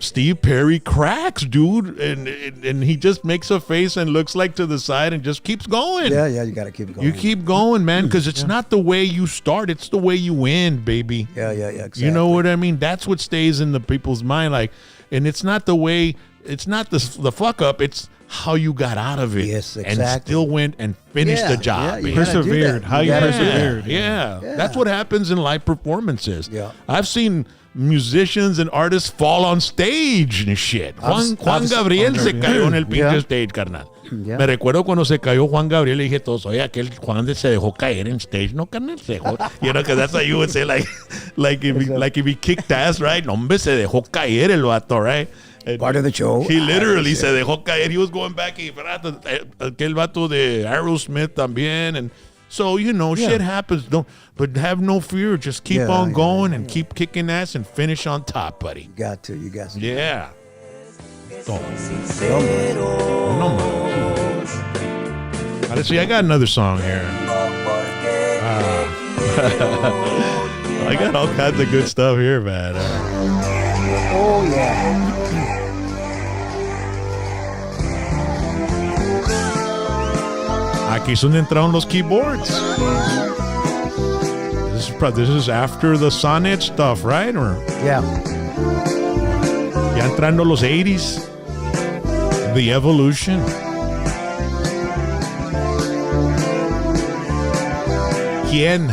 Steve Perry cracks, dude, and he just makes a face and looks like to the side and just keeps going. Yeah, you got to keep going. You keep going, man, because it's not the way you start, it's the way you end, baby. Yeah, exactly. You know what I mean? That's what stays in the people's mind, like, and it's not the way, it's not the fuck up, it's how you got out of it. Yes, exactly. And still went and finished the job. You persevered. How you persevered. Yeah. That's what happens in live performances. Yeah. I've seen musicians and artists fall on stage and shit. Juan Gabriel se cayó en el pinche stage, carnal. Yeah. Me recuerdo cuando se cayó Juan Gabriel, le dije todos, oye, aquel Juan se dejó caer en stage, no, carnal, se dejó. You know, because that's how you would say, like if he kicked ass, right? No, hombre, se dejó caer el vato, right? And part of the show. He literally se dejó caer. He was going back y aquel vato de Aerosmith también, and so, shit happens. But have no fear. Just keep on going and keep kicking ass and finish on top, buddy. You got to. Yeah. Let's see, I got another song here. I got all kinds of good stuff here, man. Oh, yeah. Aquí son entraron los keyboards. This is after the Sonnet stuff, right? Or yeah. Ya entrando los 80s. The Evolution. ¿Quién?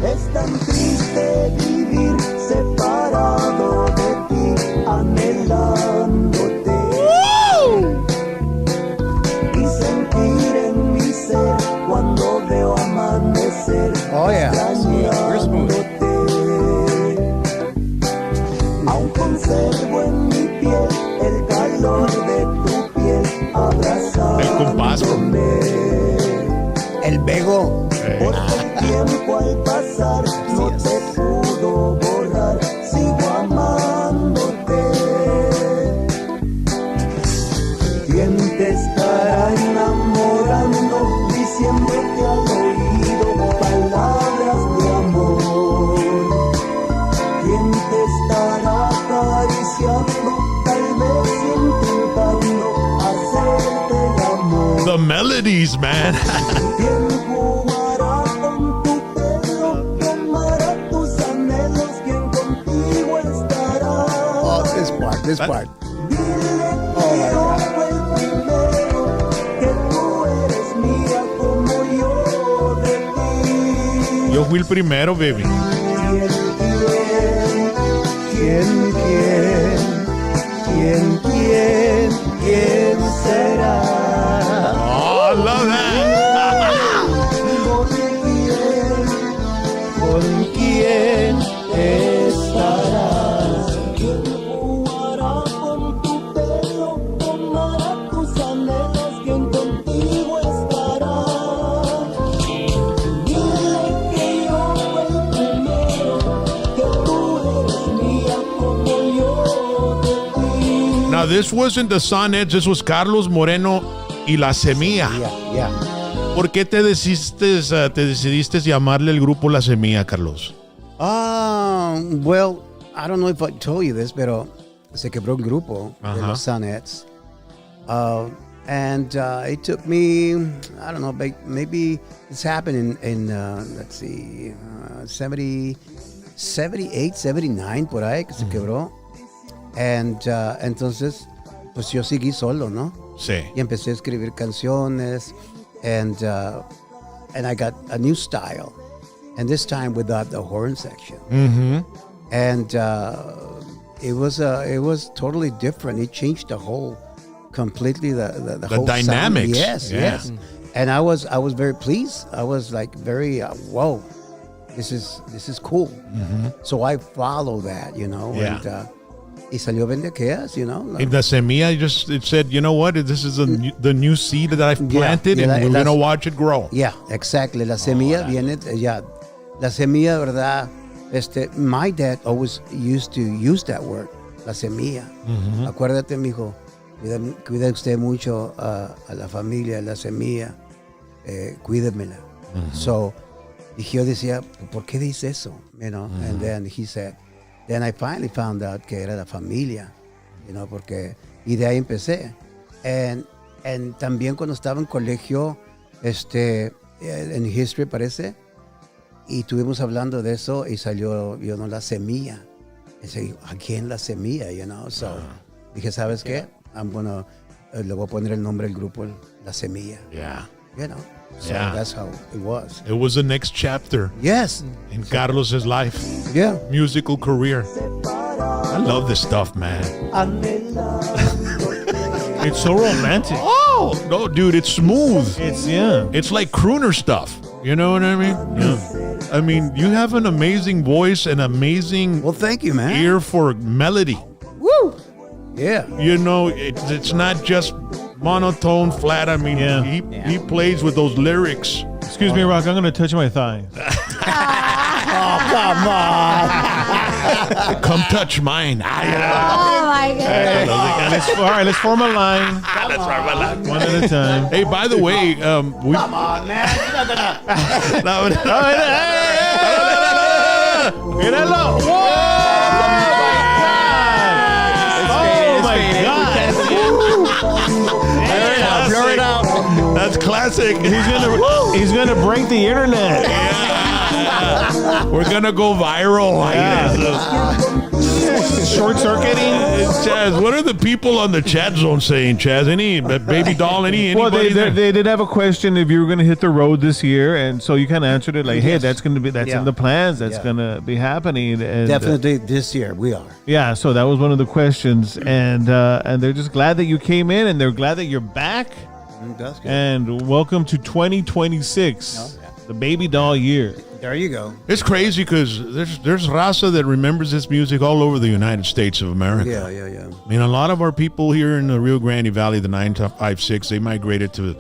Es tan triste vivir separado de ti, anhelándote. Y sentir en mi ser cuando veo amanecer. Oh, yeah. Extrañándote. Aún conservo en mi piel el calor de tu piel abrazándome. El Bego. Porque el tiempo al pasar no te pudo borrar, sigo amándote. ¿Quién te estará enamorando, diciéndote al oído palabras de amor? ¿Quién te estará acariciando, tal vez intentando hacerte el amor? The melodies, man. This part. Oh my God. Yo fui el primero, baby. ¿Quién será? Oh, I love that. ¿Con quién estarás? Now, this wasn't the Sonnets, this was Carlos Moreno y La Semilla. Yeah. ¿Por qué te decidiste llamarle el grupo La Semilla, Carlos? Well, I don't know if I told you this, pero se quebró el grupo de los Sonnets. And it took me, I don't know, maybe this happened in let's see, 78, 79, por ahí, que se quebró. And entonces pues yo seguí solo, ¿no? Sí. Y empecé a escribir canciones, and I got a new style, and this time without the horn section. Mm-hmm. And it was totally different. It changed the whole, completely the whole dynamics. Sound. Yes. And I was very pleased. I was like very whoa, this is cool. Mm-hmm. So I follow that, Yeah. and y salió Bendequeas, In the semilla, it said, you know what? This is the new seed that I've planted, and we're gonna watch it grow. Yeah, exactly. La semilla viene, la semilla, verdad. My dad always used to use that word, la semilla. Mm-hmm. Acuérdate, mijo, cuida usted mucho a la familia, la semilla, cuídemela. Mm-hmm. So, y yo decía, ¿por qué dice eso? Mm-hmm. And then he said, then I finally found out que era la familia, porque, y de ahí empecé. And también cuando estaba en colegio, en history parece, y estuvimos hablando de eso y salió, la semilla. Y dije, ¿a quién la semilla? So, dije, ¿sabes qué? Le voy a poner el nombre del grupo, La Semilla. Yeah. So that's how it was. It was the next chapter Yes. in Carlos's life, Yeah. musical career. I love this stuff, man. It's so romantic. Oh no, dude, it's smooth. It's It's like crooner stuff. You know what I mean? Yeah. I mean, you have an amazing voice and amazing Well, thank you, man. ear for melody. Woo! Yeah. It's not just monotone, flat. I mean, Yeah. he plays with those lyrics. Excuse me, Rock. I'm gonna touch my thigh. Oh, come on. Come touch mine. Oh my goodness. All right, let's form a line. One at a time. Hey, by the way, we. Come on, man. You're not gonna... Míralo. Oh my God. Blur it out. That's classic. He's gonna break the internet. Yeah. We're gonna go viral. Short circuiting. Chaz, what are the people on the chat zone saying, Chaz? Any Babydoll? Anybody? Well, there? they did have a question if you were going to hit the road this year, and so you kind of answered it like, "Hey, Yes. that's in the plans. That's going to be happening." And, Definitely this year we are. yeah, so that was one of the questions, and they're just glad that you came in, and they're glad that you're back, That's good. and welcome to 2026, the Babydoll year. There you go. It's crazy because there's raza that remembers this music all over the United States of America. Yeah. I mean, a lot of our people here in the Rio Grande Valley, the 956, they migrated to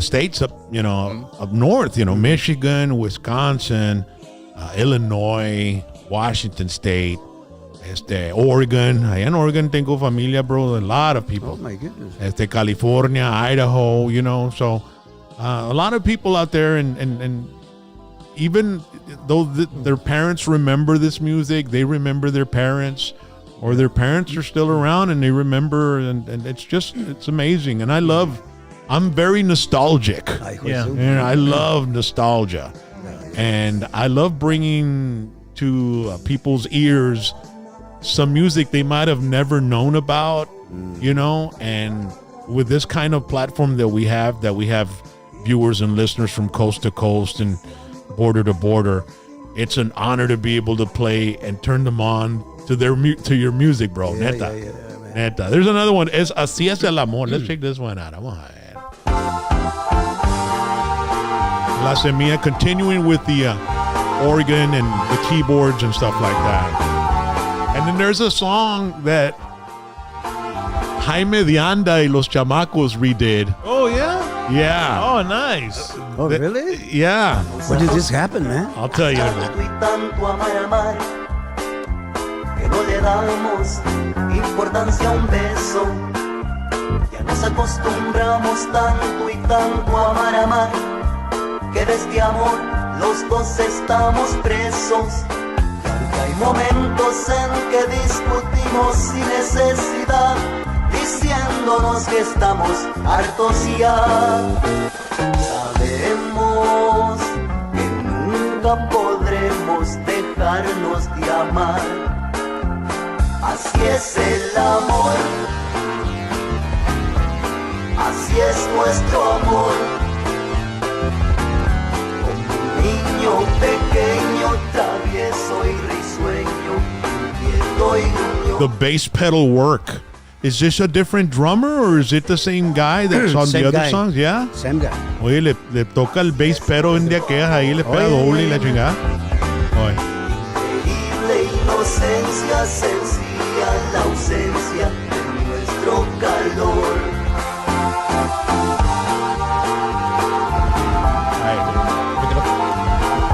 states up north, Michigan, Wisconsin, Illinois, Washington State, Oregon. Allá en Oregon tengo familia, bro. A lot of people. Oh my goodness. California, Idaho, so a lot of people out there, and even though their parents remember this music, they remember their parents, or their parents are still around and they remember, and it's amazing. And I'm very nostalgic. Yeah. I love nostalgia, and I love bringing to people's ears some music they might have never known about, and with this kind of platform that we have viewers and listeners from coast to coast and border to border, it's an honor to be able to play and turn them on to your music, bro. Yeah, Neta. man. Neta. There's another one. Es Así es el amor. Let's check this one out. Vamos a ver. La Semilla, continuing with the organ and the keyboards and stuff like that. And then there's a song that Jaime de Anda y los Chamacos redid. Oh yeah. Yeah. Oh nice. Oh, really? Yeah. When did this happen, man? I'll tell you. Y tanto amar, que no le damos importancia a un beso. Ya nos acostumbramos tanto y tanto a amar, que de este amor los dos estamos presos. Y aunque hay momentos en que discutimos sin necesidad, diciéndonos que estamos hartos ya, sabemos que nunca podremos dejarnos de amar. Así es el amor, así es nuestro amor. Como un niño pequeño, travieso y risueño, inquieto y gruñón. The bass pedal work. Is this a different drummer or is it the same guy that's on Same the other guy. songs? Yeah. Same guy. Oye, le toca el bass pedal en de aquellas ahí, le pega doble y la chingada. Oye. Increíble inocencia, sencilla la ausencia de nuestro calor.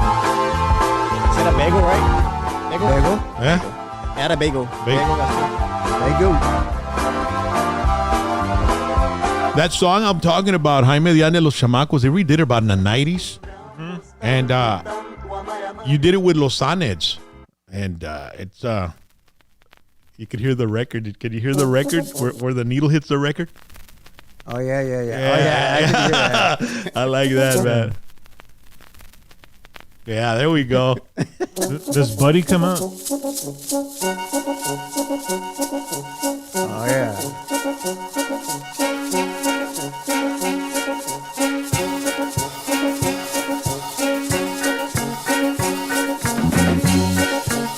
Is that a bagel, right? Bagel. Yeah. Add a bagel. Bagel. There you go. That song I'm talking about, Jaime Díaz de los Chamacos, they redid it about in the 90s. And you did it with Los Aneds. And it's, you could hear the record. Can you hear the record where the needle hits the record? Oh, yeah. Oh, yeah. I can hear that. I like that, man. Yeah, there we go. Does Buddy come out? Oh, yeah.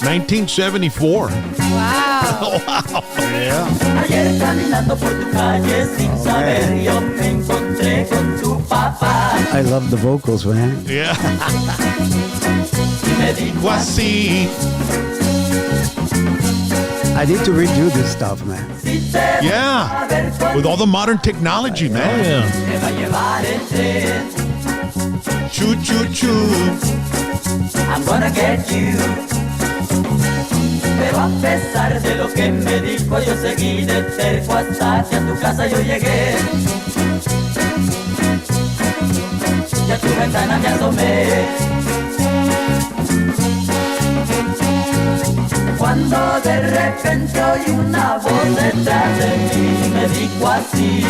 1974. Wow. Ayer caminando por tu calle sin saber yo me encontré con tu papá. I love the vocals, man. Yeah. Y me dijo Así. I need to redo this stuff, man. Yeah. With all the modern technology, man. Yeah. me va a llevar el tren. Choo, choo, choo. I'm gonna get you. Pero a pesar de lo que me dijo, yo seguí de cerco hasta que a tu casa yo llegué. Y a tu ventana me asomé. Cuando de repente oí una voz detrás de mí, me dijo así: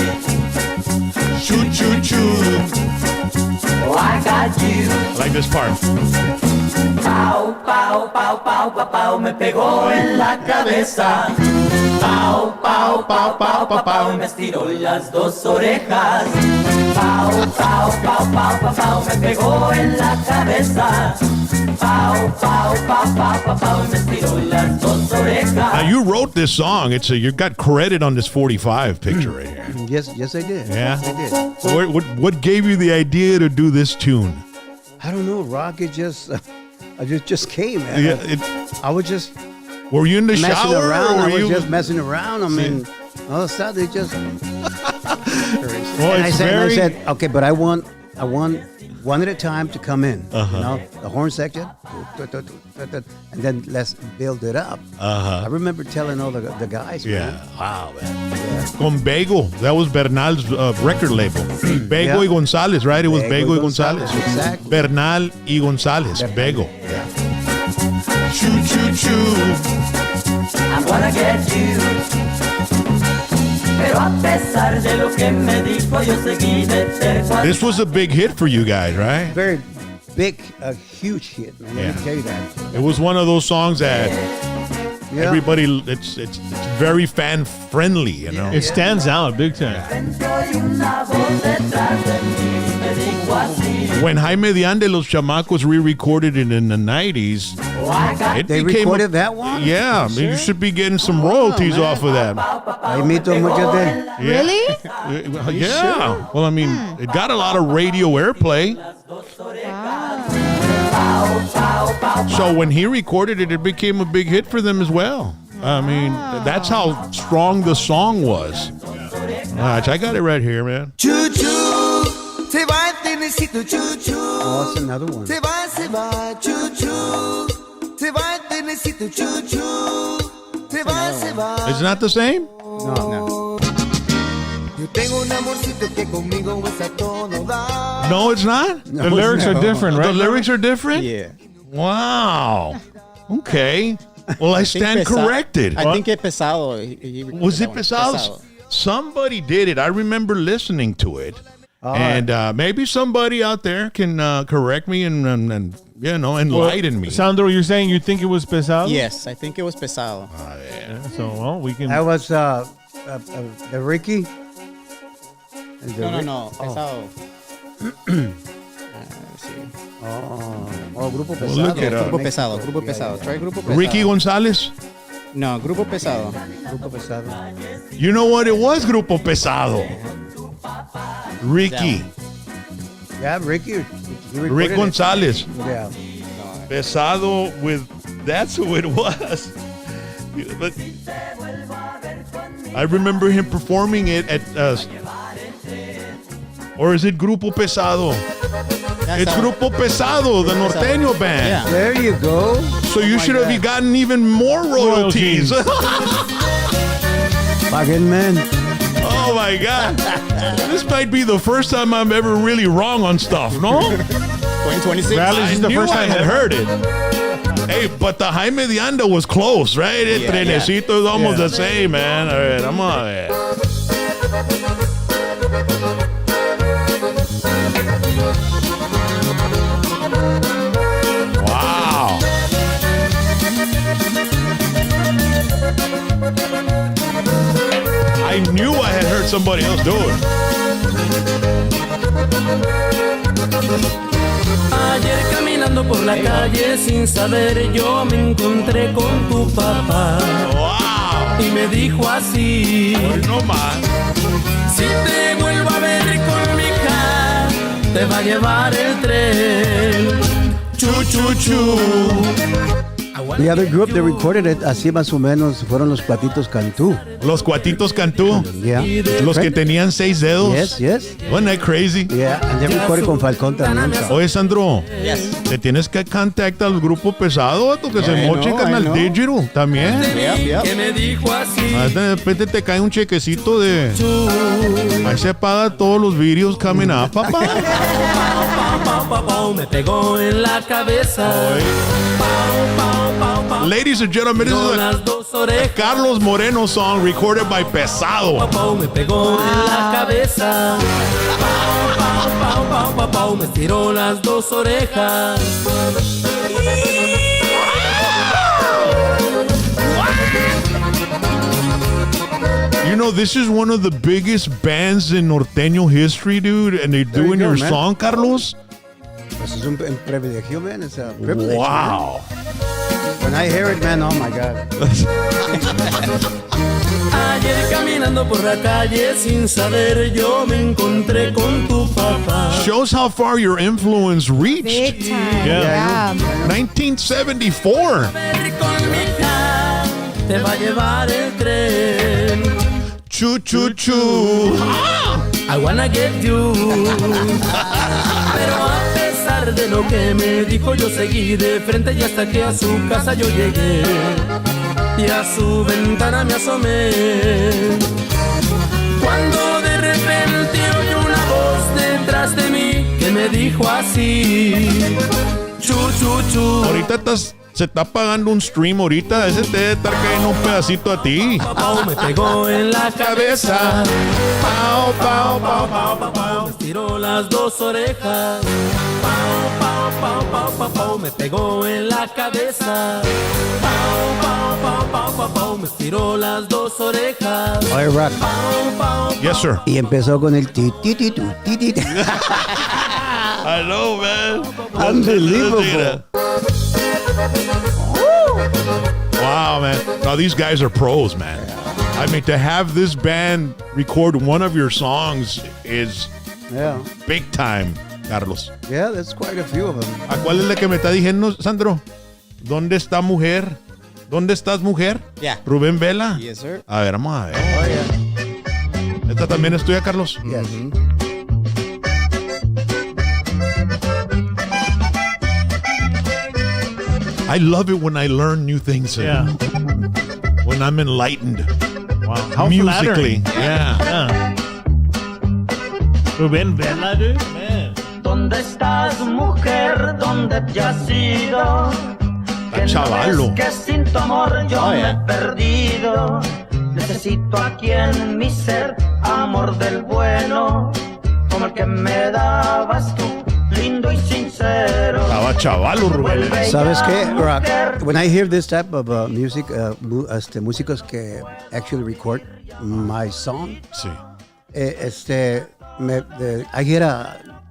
Choo, choo, choo. oh, I got you. I like this part. Pau, pau, pau, pau, pau, pau, me pegó en la cabeza. Pau, pau, pau, pau, pau, pau, me estiró las dos orejas. Pau, pau, pau, pau, pau, pau, me pegó en la cabeza. Pau, pau, pau, pau, pau, pau, me estiró las dos orejas. Now you wrote this song. You got credit on this 45 picture right here. Yes, I did. Yeah? I did. So what gave you the idea to do this tune? I don't know. Rock, it just came, man. Yeah, I was just were you in the messing shower? around. Or I were was you just messing around. I mean, all of a sudden it just. Well, and I it's said, okay, but I want one at a time to come in. You know, the horn section, and then let's build it up. I remember telling all the guys. Yeah. Man. Wow, man. Con Bagel. That was Bernal's record label. Bagel y Yeah. González, right? It was Bagel Bagel y y González. González, exactly. Bernal y González. Bagel. Yeah. Choo, choo, choo. I'm gonna get you. Pero a pesar de lo que me dijo, yo seguí de cerco. This was a big hit for you guys, right? Very big, a huge hit, man. Let me tell you that. It was one of those songs that Yeah. everybody, it's very fan friendly, you know? It stands out big time. Oí una voz detrás de mí, me dijo así: When Jaime Díaz de los Chamacos re-recorded it in the 90s, oh, I got it They became recorded that one? Yeah, I mean, you should be getting some royalties man. off of that. I meet them muchos de. Yeah. Really? Yeah. Well, I mean, it got a lot of radio airplay. So when he recorded it, it became a big hit for them as well. I mean, that's how strong the song was. Watch, I got it right here, man. Oh, it's another one. It's not the same? No. No, it's not? The lyrics are different, right? The lyrics are different? Yeah. Wow. Okay. Well, I stand Pesa- corrected. I think it pesado. He Was it recorded that one. Pesados? Somebody did it. I remember listening to it. And maybe somebody out there can correct me and you know, enlighten me. Sandro, you're saying you think it was pesado? Yes, I think it was pesado. So, well, we can. That was the Ricky. No. Pesado. Grupo Well, look it up. Grupo pesado. Try Grupo pesado. Ricky Gonzalez. No, Grupo pesado. Grupo pesado. You know what? It was Grupo Pesado. Ricky. Yeah, Ricky. Rick Gonzalez. Yeah. Pesado with. That's who it was. But I remember him performing it at. Or is it Grupo Pesado? It's Grupo Pesado, the Norteño band. Yeah. There you go. So you should have gotten even more royalties. Fucking man. Oh my God. This might be the first time I'm ever really wrong on stuff, no? 2026. Valley's is the I knew first I time had ever. heard it. Hey, but the Jaime de Anda was close, right? El Trenecito is almost the same, man. All right, I'm on it. Wow. I knew I had heard somebody else do it. Ayer caminando por la calle sin saber yo me encontré con tu papá Wow. y me dijo así: Hoy no más. si te vuelvo a ver con mi hija te va a llevar el tren. Chu chu chu. The other group that recorded it, así más o menos, fueron los Cuatitos Cantú. Los Cuatitos Cantú. Yeah. Los que tenían 6 dedos. Yes. Wasn't that crazy? Yeah, and they recorded con Falcón también. Oye, Sandro, Yes. te tienes que contactar al grupo pesado, vato, que se I mochen know, I Canal know. Digital también. Yep. Que me dijo así: De repente te cae un chequecito de. Ahí se paga todos los videos coming up, papá. pau, pau, pau, pau, me pegó en la cabeza. Pau, pau, pau, pau. Ladies and gentlemen, this Con is las dos orejas. a Carlos Moreno song recorded by Pesado. Pau, pau, me pegó en la cabeza. Pau, pau, pau, pau, pau, pau, me estiró las dos orejas. You know, this is one of the biggest bands in norteño history, dude, and they're There you doing go, your man. song, Carlos. Pues es un privilegio, man. It's a privilege. Wow. Man. When I hear it, man, oh my God. Ayer caminando por la calle sin saber yo me encontré con tu papá. Shows how far your influence reached. Big time. Yeah. Yeah. 1974. Ver con mi hija te va a llevar el tren. Choo choo choo. I wanna get you. Pero a pesar de lo que me dijo yo seguí de frente y hasta que a su casa yo llegué y a su ventana me asomé. Cuando de repente oí una voz detrás de mí que me dijo así: chu chu chu. Ahorita se está pagando un stream ahorita. Ese te debe estar cayendo un pedacito a ti. Pau, me pegó en la cabeza. Pau, pau, pau, pau, pau, pau. Me estiró las dos orejas. Pau, pau, pau, pau, pau, pau. Me pegó en la cabeza. Pau, pau, pau, pau, pau, pau. Me estiró las dos orejas. Oye, Rock. Pau, pau, Yes, sir. Y empezó con el ti, ti, ti, tu, ti, ti, ti. I know, man. Unbelievable. Wow, man. Now, these guys are pros, man. I mean, to have this band record one of your songs is Yeah. big time, Carlos. Yeah, there's quite a few of them. ¿A cuál es la que me está diciendo, Sandro? ¿Dónde está mujer? ¿Dónde estás, mujer? Yeah. Rubén Vela. Yes, sir. A ver, vamos a ver. Oh, yeah. ¿Esta también es tuya, Carlos? Yes. I love it when I learn new things. Yeah. When I'm enlightened. Wow. How musically. flattering. Yeah. Rubén Vela, dude. Man. ¿Dónde estás, mujer? ¿Dónde te has ido? Que no chavalo. ves que sin tu amor yo Oh, me yeah. he perdido. Necesito aquí en mi ser amor del bueno, como el que me dabas tú, lindo y sincero. Estaba chavalo, Rubén. Vuelve ¿Sabes ya, qué, Rock? mujer. When I hear this type of music, músicos que actually record my song, Sí. I get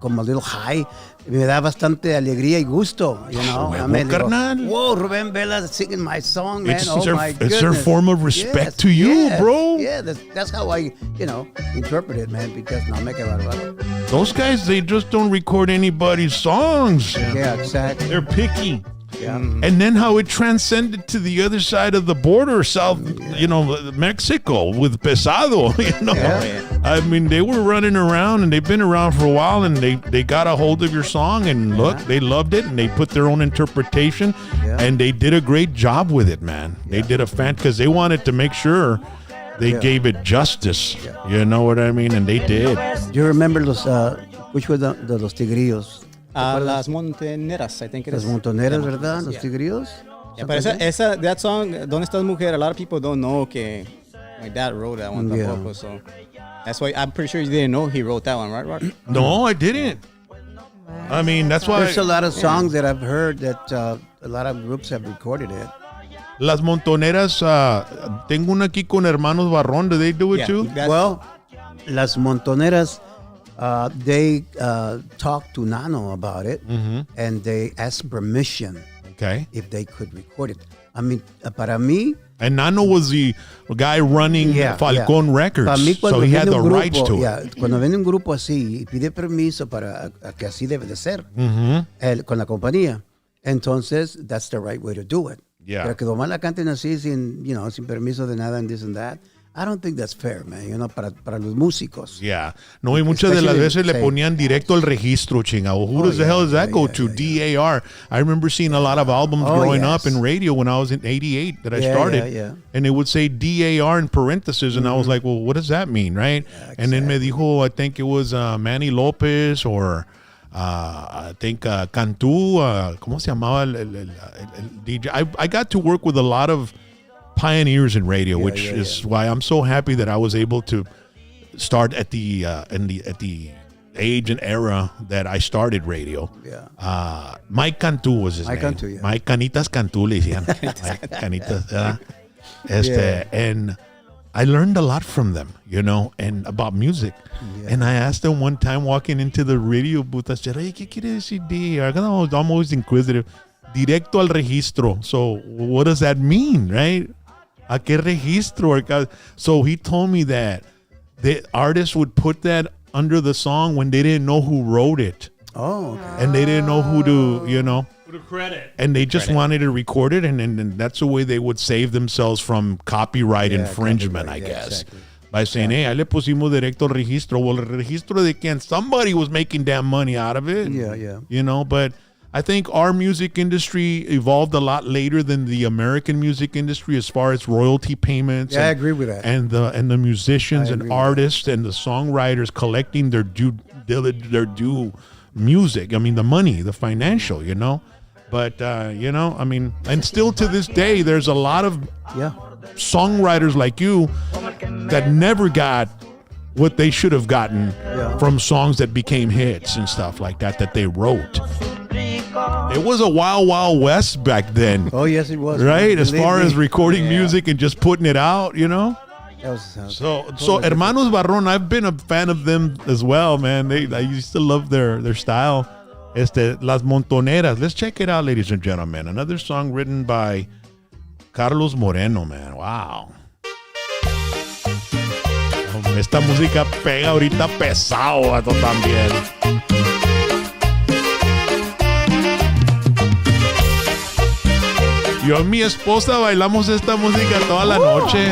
como a little high. Me da bastante alegría y gusto, you know. Carnal. Whoa, Rubén Vela singing my song, man. My goodness. It's their form of respect to you, bro. Yeah, that's how I, interpret it, man, because no me que bárbaro. Those guys, they just don't record anybody's songs. Yeah, exactly. They're picky. Yeah. And then how it transcended to the other side of the border, Mexico with Pesado, Yeah. I mean, they were running around and they've been around for a while and they got a hold of your song and look, they loved it and they put their own interpretation and they did a great job with it, man. They did a because they wanted to make sure they gave it justice. You know what I mean? And they did. Do you remember which were los Tigrillos? Las Montoneras, I think it is. Las Montoneras, ¿verdad? Los Tigrillos? Yeah, but that song, ¿Dónde estás, mujer? A lot of people don't know que my dad wrote that one tampoco, so that's why I'm pretty sure you didn't know he wrote that one, right, Rock? No, I didn't. I mean, that's why. There's a lot of songs that I've heard that a lot of groups have recorded it. Las Montoneras, tengo una aquí con Hermanos Barrón. Do they do it too? Well, Las Montoneras, they talked to Nano about it, and they asked permission if they could record it. I mean, para mí... And Nano was the guy running Falcon Records, mí, so he had the rights to it. Cuando viene un grupo así y pide permiso para que así debe de ser con la compañía, entonces that's the right way to do it. Yeah. Pero que nomás la canten así sin permiso de nada and this and that. I don't think that's fair, man, para los músicos. Yeah. No, y muchas de las veces le ponían directo al registro, chingado. Who the hell does that go to? DAR. I remember seeing a lot of albums growing up in radio when I was in 88 that I started. And it would say DAR in parentheses, and I was like, well, what does that mean, right? Yeah, exactly. And then me dijo, I think it was Manny Lopez or... I think Cantú, ¿cómo se llamaba el DJ? I got to work with a lot of pioneers in radio, which is why I'm so happy that I was able to start at the age and era that I started radio. Yeah. Mike Cantú was his name. Cantú, yeah. Mike Canitas Cantú le decían. Mike Canitas, and I learned a lot from them, and about music. Yeah. And I asked them one time walking into the radio booth, I said, hey, ¿qué quiere decir DAR? I'm always inquisitive. Directo al registro. So what does that mean, right? ¿A qué registro? So he told me that the artists would put that under the song when they didn't know who wrote it. Oh. Okay. And they didn't know who to, Who to credit. And they just wanted to record it, and that's the way they would save themselves from copyright infringement, I guess. Exactly. By saying, hey, ahí le pusimos directo al registro. Well, el registro de quién? Somebody was making damn money out of it. Yeah. But I think our music industry evolved a lot later than the American music industry as far as royalty payments. Yeah, I agree with that. And the musicians and artists and the songwriters collecting their due music. I mean, the money, the financial, But, I mean, and still to this day, there's a lot of songwriters like you that never got what they should have gotten from songs that became hits and stuff like that they wrote. It was a wild, wild west back then. Oh, yes, it was. Right? As far as recording music and just putting it out, So Hermanos Barrón, I've been a fan of them as well, man. I used to love their style. Las Montoneras. Let's check it out, ladies and gentlemen. Another song written by Carlos Moreno, man. Wow. Esta música pega ahorita pesado, esto también. Yo y mi esposa bailamos esta música toda la noche.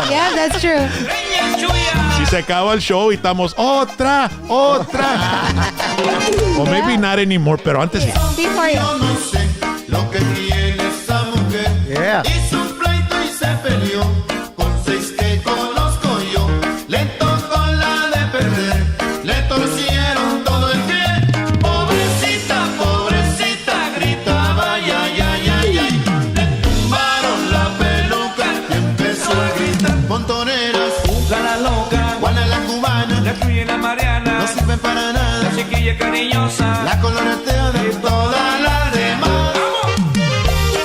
Yeah, that's true. Si se acaba el show y estamos otra. Or maybe not anymore, pero antes sí. Yo no sé lo que tiene esa mujer. Yeah. Hizo un pleito y se peleó con 6 que conozco yo. Le tocó la de perder, le torcieron todo el pie. Pobrecita, pobrecita, gritaba ya. Le tumbaron la peluca y empezó a gritar. Montoneras, La loca, Juana la cubana, la tuya y la Mariana, no sirven para nada. la chiquilla cariñosa, La coloretea de todas las demás.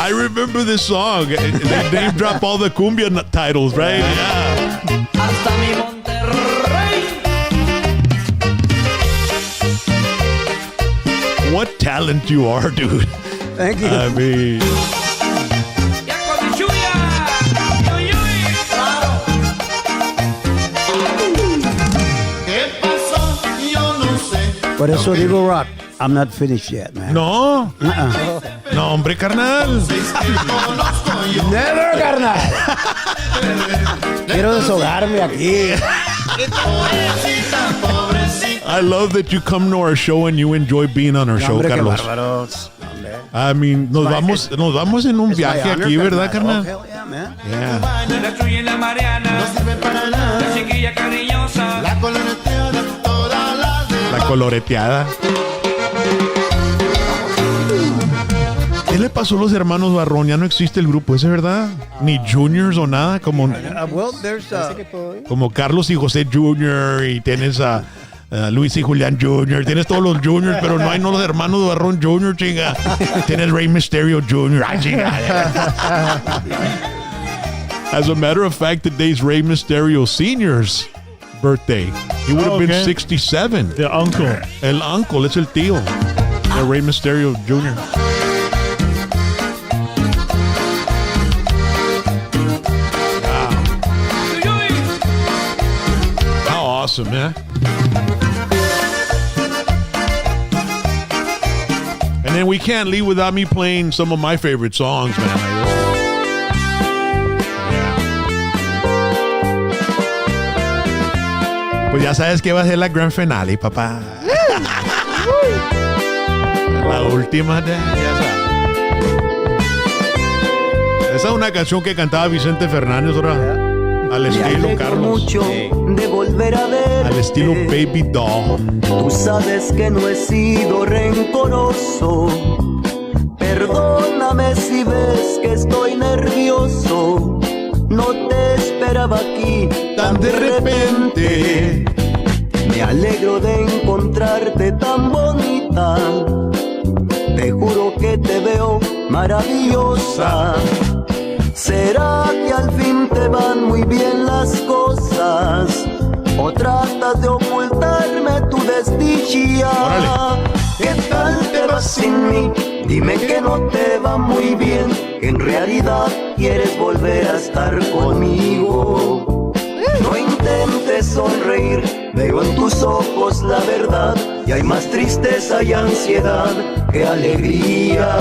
I remember this song. They name drop all the cumbia titles, right? Yeah. hasta mi Monterrey. talent you are, dude. Thank you. I mean, ¿Qué pasó? Yo no sé. Por eso digo, Rock, I'm not finished yet, man. no. No, hombre, carnal. Es que conozco yo. Never, carnal. Quiero deshogarme aquí. Pobrecita, pobrecita. I love that you come to our show and you enjoy being on our show, Hombre, qué Carlos. bárbaros. Hombre. I mean, nos vamos en un It's my viaje honor, aquí, ¿verdad, Oh, carnal? hell yeah, man. Yeah. No sirve para nada. La coloreteada, todas las de La coloreteada. ¿Qué le pasó a los hermanos Barrón? Ya no existe el grupo ese, ¿verdad? Ni Juniors o nada, como Well, there's como Carlos y José Jr. y tienes a Luis y Julián Jr. Tienes todos los Juniors, pero no hay los hermanos Barrón Jr., chinga. Tienes Rey Mysterio Jr. Ay, chinga. As a matter of fact, today's Rey Mysterio Sr.'s birthday. He would have been Okay. 67. The uncle. El uncle, es el tío de Rey Mysterio Jr. How awesome, man. And then we can't leave without me playing some of my favorite songs, man. Pues ya sabes que va a ser la gran finale, papá. La última, ya sabes. Esa es una canción que cantaba Vicente Fernández, ahora. Al Me estilo alegro Carlos. mucho de volver a verte. Al estilo Babydoll. Tú sabes que no he sido rencoroso. Perdóname si ves que estoy nervioso. No te esperaba aquí Tan de repente. Me alegro de encontrarte tan bonita. Te juro que te veo maravillosa. ¿Será que al fin te van muy bien las cosas? ¿O tratas de ocultarme tu desdicha? Órale. ¿Qué tal te vas sin mí? Dime que no te va muy bien, que en realidad quieres volver a estar conmigo. No intentes sonreír, veo en tus ojos la verdad, y hay más tristeza y ansiedad que alegría.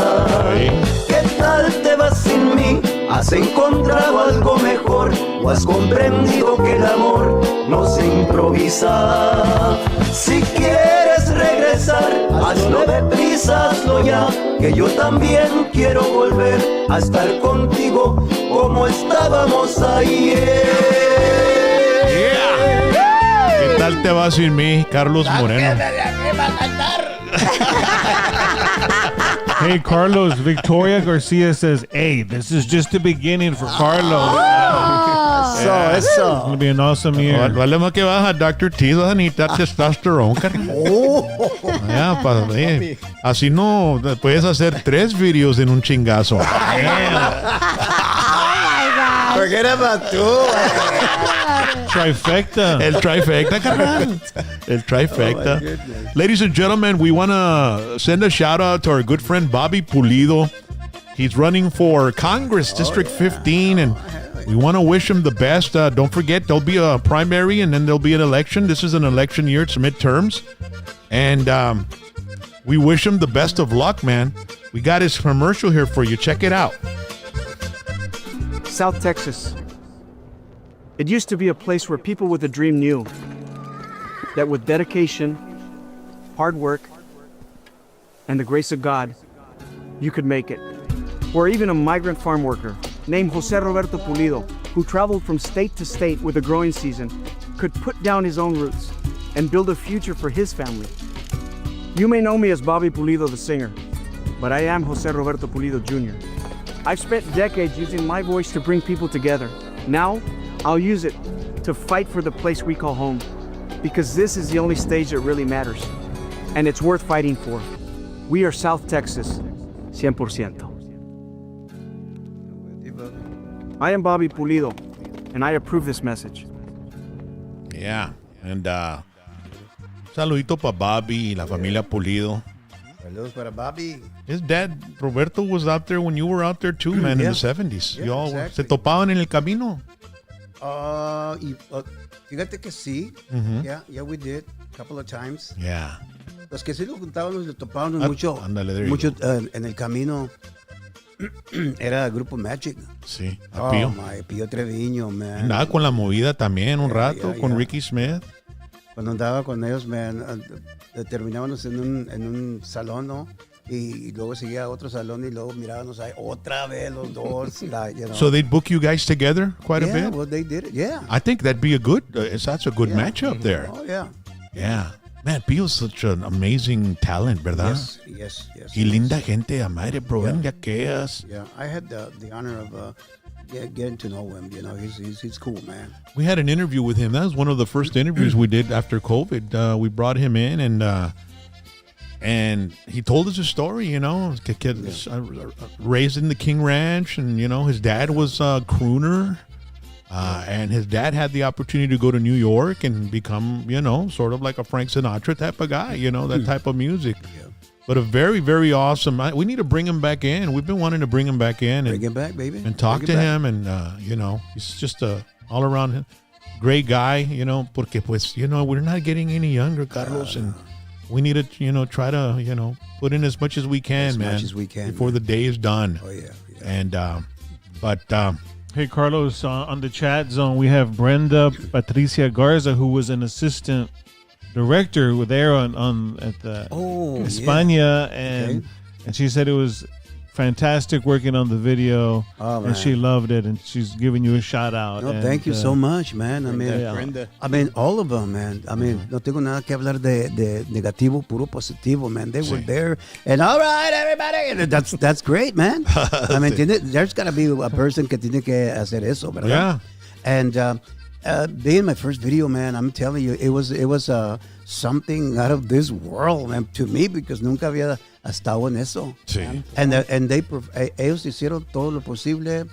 ¿Qué tal te vas sin mí? ¿Has encontrado algo mejor? ¿O has comprendido que el amor no se improvisa? Si quieres regresar, hazlo deprisa, hazlo ya, que yo también quiero volver a estar contigo como estábamos ayer. ¿Qué tal te va sin mí, Carlos Moreno? Hey, Carlos, Victoria Garcia says, hey, this is just the beginning for Carlos. It's Eso. going to be an awesome year. Vale más que vas a Dr. T, vas a necesitar testosterona, carnal. Ya, así no puedes hacer 3 videos en un chingazo. Forget about tú. Trifecta. El trifecta, carnal. El trifecta. Ladies and gentlemen, we want to send a shout out to our good friend Bobby Pulido. He's running for Congress, District 15, and we want to wish him the best. Don't forget, there'll be a primary and then there'll be an election. This is an election year. It's midterms. And we wish him the best of luck, man. We got his commercial here for you. Check it out. South Texas. It used to be a place where people with a dream knew that with dedication, hard work, and the grace of God, you could make it. Where even a migrant farm worker named Jose Roberto Pulido, who traveled from state to state with a growing season, could put down his own roots and build a future for his family. You may know me as Bobby Pulido the singer, but I am Jose Roberto Pulido Jr. I've spent decades using my voice to bring people together. Now, I'll use it to fight for the place we call home, because this is the only stage that really matters, and it's worth fighting for. We are South Texas, 100%. I am Bobby Pulido, and I approve this message. Yeah. And saludito para Bobby y la familia Pulido. Saludos para Bobby. His dad, Roberto, was out there when you were out there too, man, in the 70s. Yeah, Y'all exactly. se topaban en el camino. Fíjate que sí. Yeah, we did. A couple of times. Yeah. Los que sí nos juntábamos y nos topábamos mucho, ándale, there you mucho en el camino. Era el grupo Magic. Sí, a Pío. Pío Treviño, man. Andaba con la movida también un rato, con yeah. Ricky Smith. Cuando andaba con ellos, man, terminábamos en un salón, ¿no? Y luego seguía a otro salón y luego mirábamos ahí otra vez los dos. You know. So they'd book you guys together quite a bit? Yeah, well, they did it, yeah. I think that'd be a good, that's a good matchup there. Oh, yeah. Yeah. Man, Pio's such an amazing talent, ¿verdad? Yes. Y linda gente, a madre, bro. Venga, quedas. Yeah, I had the honor of getting to know him. You know, he's cool, man. We had an interview with him. That was one of the first interviews we did after COVID. We brought him in and he told us a story, you know, raised in the King Ranch, and, you know, his dad was a crooner. And his dad had the opportunity to go to New York and become, you know, sort of like a Frank Sinatra type of guy, you know, that type of music. Yeah. But a very, very awesome. We need to bring him back in. We've been wanting to bring him back in. Bring him back, baby. And talk to him. And, you know, he's just a all-around great guy, you know, porque pues, you know, we're not getting any younger, Carlos. And we need to, you know, try to, you know, put in as much as we can, man. As much as we can. Before the day is done. Oh, yeah. And, hey, Carlos, on the chat zone, we have Brenda Patricia Garza, who was an assistant director there at the España, and she said it was fantastic working on the video, and she loved it, and she's giving you a shout out. No, thank you so much, man. Brenda. I mean, all of them, man. I mean, no tengo nada que hablar de negativo, puro positivo, man. They were there, and all right, everybody, and that's great, man. I mean, there's got to be a person que tiene que hacer eso, ¿verdad? Yeah. And being my first video, man, I'm telling you, it was something out of this world, man, to me, because nunca había estado en eso. Sí. And ellos hicieron todo lo posible.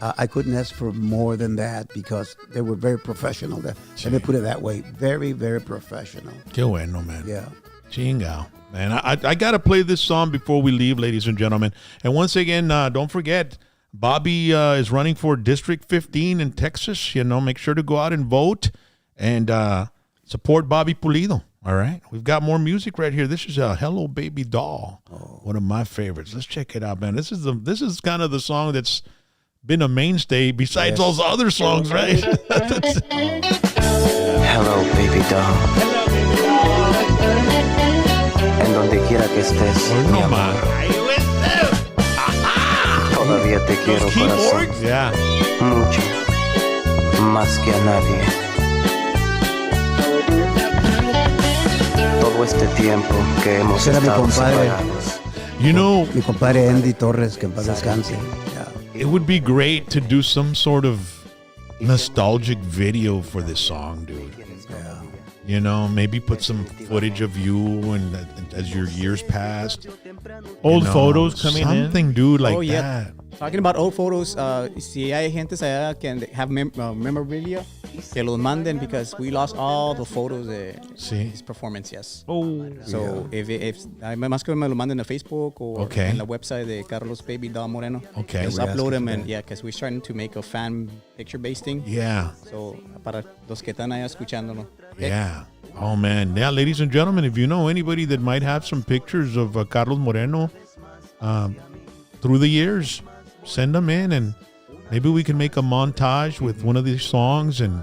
I couldn't ask for more than that because they were very professional. Let me put it that way. Very, very professional. Qué bueno, man. Yeah. Chingao. Man, I got to play this song before we leave, ladies and gentlemen. And once again, don't forget, Bobby is running for District 15 in Texas. You know, make sure to go out and vote and support Bobby Pulido. All right. We've got more music right here. This is Hello Babydoll. One of my favorites. Let's check it out, man. This is kind of the song that's been a mainstay besides all the other songs, right? Hello, Babydoll. En donde quiera que estés, mi amor. Todavía te quiero, corazón. Yeah. Mucho. Más que a nadie. Todo este tiempo que hemos estado separados. You know, mi compadre Andy Torres, que en paz descanse. It would be great to do some sort of nostalgic video for this song, dude. Yeah. You know, maybe put some footage of you and as your years passed. Old photos coming in. Something, dude, like that. Talking about old photos, si hay gente allá que have memorabilia, que los manden because we lost all the photos de his performance, yes. So if más que me lo manden a Facebook or en la website de Carlos Babydoll Moreno. Okay. Just upload them and because we're starting to make a fan picture-based thing. Yeah. So para los que están allá escuchándonos. Yeah. Oh, man. Yeah, ladies and gentlemen, if you know anybody that might have some pictures of Carlos Moreno through the years, send them in and maybe we can make a montage with one of these songs and,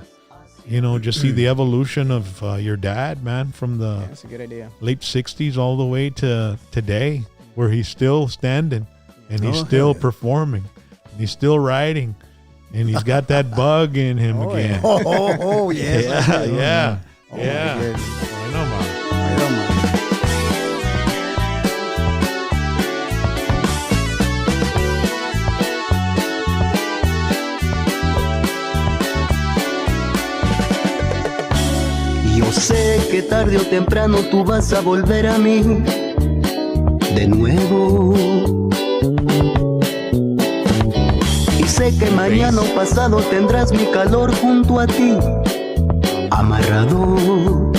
you know, just see the evolution of your dad, man, from the that's a good idea. Late 60s all the way to today, where he's still standing and he's still performing and he's still writing and he's got that bug in him again. Oh, yes. Yeah. Oh, yeah. yes. I know, man. Yo sé que tarde o temprano tú vas a volver a mí de nuevo. Y sé que mañana o pasado tendrás mi calor junto a ti, amarrado.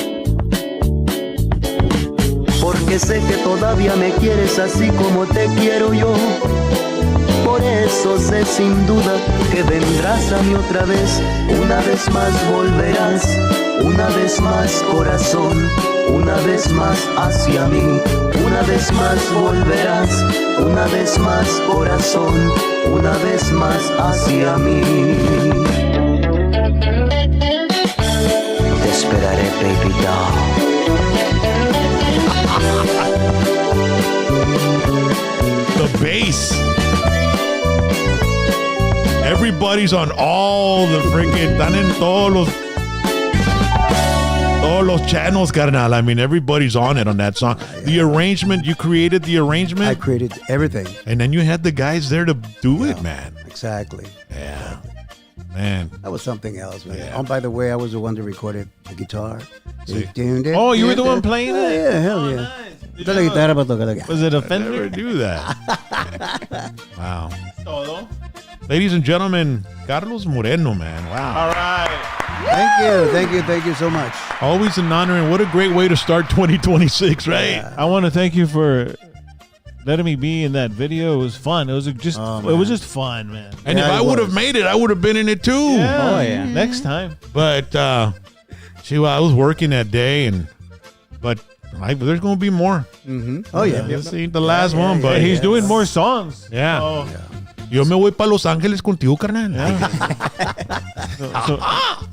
Porque porque sé que todavía me quieres así como te quiero yo. Por eso sé sin duda que vendrás a mí otra vez. Una vez más volverás, una vez más corazón, una vez más hacia mí. Una vez más volverás, una vez más corazón, una vez más hacia mí. Te esperaré, Babydoll. The bass. Everybody's on all the freaking, están en todos los channels, carnal. I mean, everybody's on it on that song. The arrangement, you created the arrangement? I created everything. And then you had the guys there to do it, man. Exactly. Yeah. Man. That was something else, man. Yeah. Oh, by the way, I was the one that recorded the guitar. Oh, you were the one playing it? Yeah, hell yeah. Was it a I Fender? never do that. Wow. Ladies and gentlemen, Carlos Moreno, man. Wow. All right. Thank you so much. Always an honor, and what a great way to start 2026, right? Yeah. I want to thank you for letting me be in that video. It was fun. It was just fun, man. And if I would have made it, I would have been in it too. Yeah. Oh, yeah. Next time. But see, I was working that day, but there's going to be more. Mm-hmm. Oh, yeah. This ain't the last one, but he's doing more songs. Yeah. Oh. Yo me voy para Los Ángeles contigo, carnal.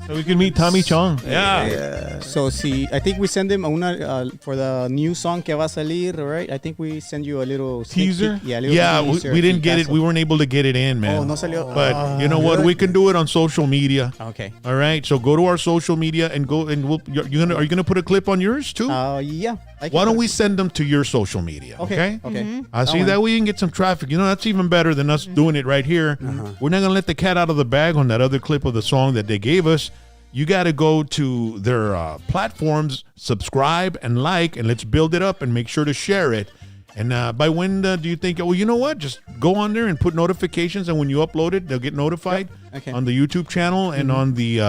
So we can meet Tommy Chong. Yeah. So see, I think we send him una for the new song que va a salir, right? I think we send you a little sneak Teaser? peek. Yeah, a little Yeah, teaser, we didn't get it. peekazo. We weren't able to get it in, man. Oh, no salió. But you know what? We can do it on social media. Okay. All right. So go to our social media and go and are you gonna put a clip on yours too? Yeah. Why don't we send them to your social media? Okay. Okay. I see that way you can get some traffic. You know, that's even better than us doing it right here. We're not going to let the cat out of the bag on that other clip of the song that they gave us. You got to go to their platforms, subscribe and like, and let's build it up and make sure to share it. And by when do you think, well, you know what? Just go on there and put notifications. And when you upload it, they'll get notified on the YouTube channel and on the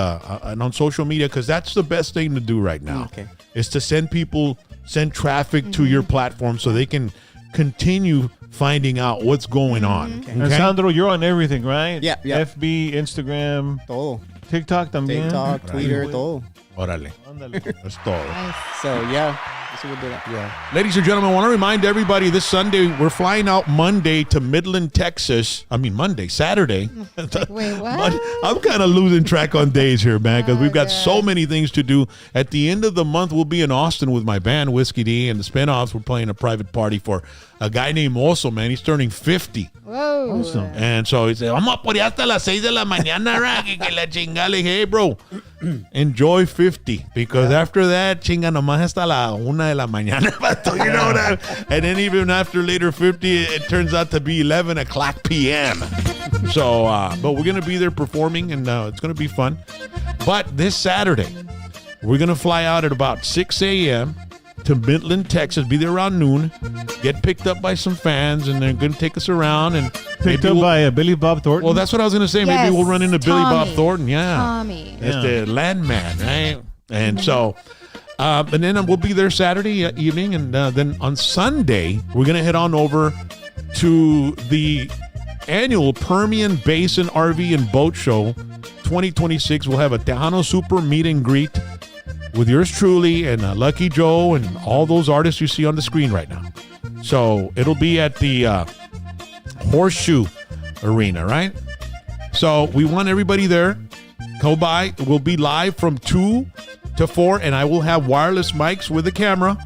and on social media, because that's the best thing to do right now. Okay. Is to send traffic to your platform so they can continue finding out what's going on. Okay. And Sandro, you're on everything, right? Yeah. FB, Instagram, Todo. TikTok también. TikTok, Twitter, todo. Órale. That's todo. So yeah, so we'll do that. Yeah. Ladies and gentlemen, I want to remind everybody this Sunday, we're flying out Monday to Midland, Texas. Saturday. Wait, what? I'm kind of losing track on days here, man, because we've got so many things to do. At the end of the month, we'll be in Austin with my band, Whiskey D, and the spinoffs. We're playing a private party for a guy named Oso, man. He's turning 50. Whoa. Awesome. And so he said, vamos a por allá hasta las 6 de la mañana, que la chingada. Le dije, hey, bro, enjoy 50, because after that, chinga nomás hasta la 1 de la mañana. You know that? And then even after later 50, it turns out to be 11 o'clock p.m. So, but we're going to be there performing, and it's going to be fun. But this Saturday, we're going to fly out at about 6 a.m. to Midland, Texas, be there around noon, get picked up by some fans, and they're going to take us around. And Picked up by Billy Bob Thornton? Well, that's what I was going to say. Yes, Maybe we'll run into Billy Bob Thornton. Yeah. Tommy. It's the landman, right? And so, and then we'll be there Saturday evening. And then on Sunday, we're going to head on over to the annual Permian Basin RV and Boat Show 2026. We'll have a Tejano Super meet and greet with yours truly and Lucky Joe and all those artists you see on the screen right now. So it'll be at the Horseshoe Arena, right? So we want everybody there. Go by. We'll be live from 2 to 4, and I will have wireless mics with a camera.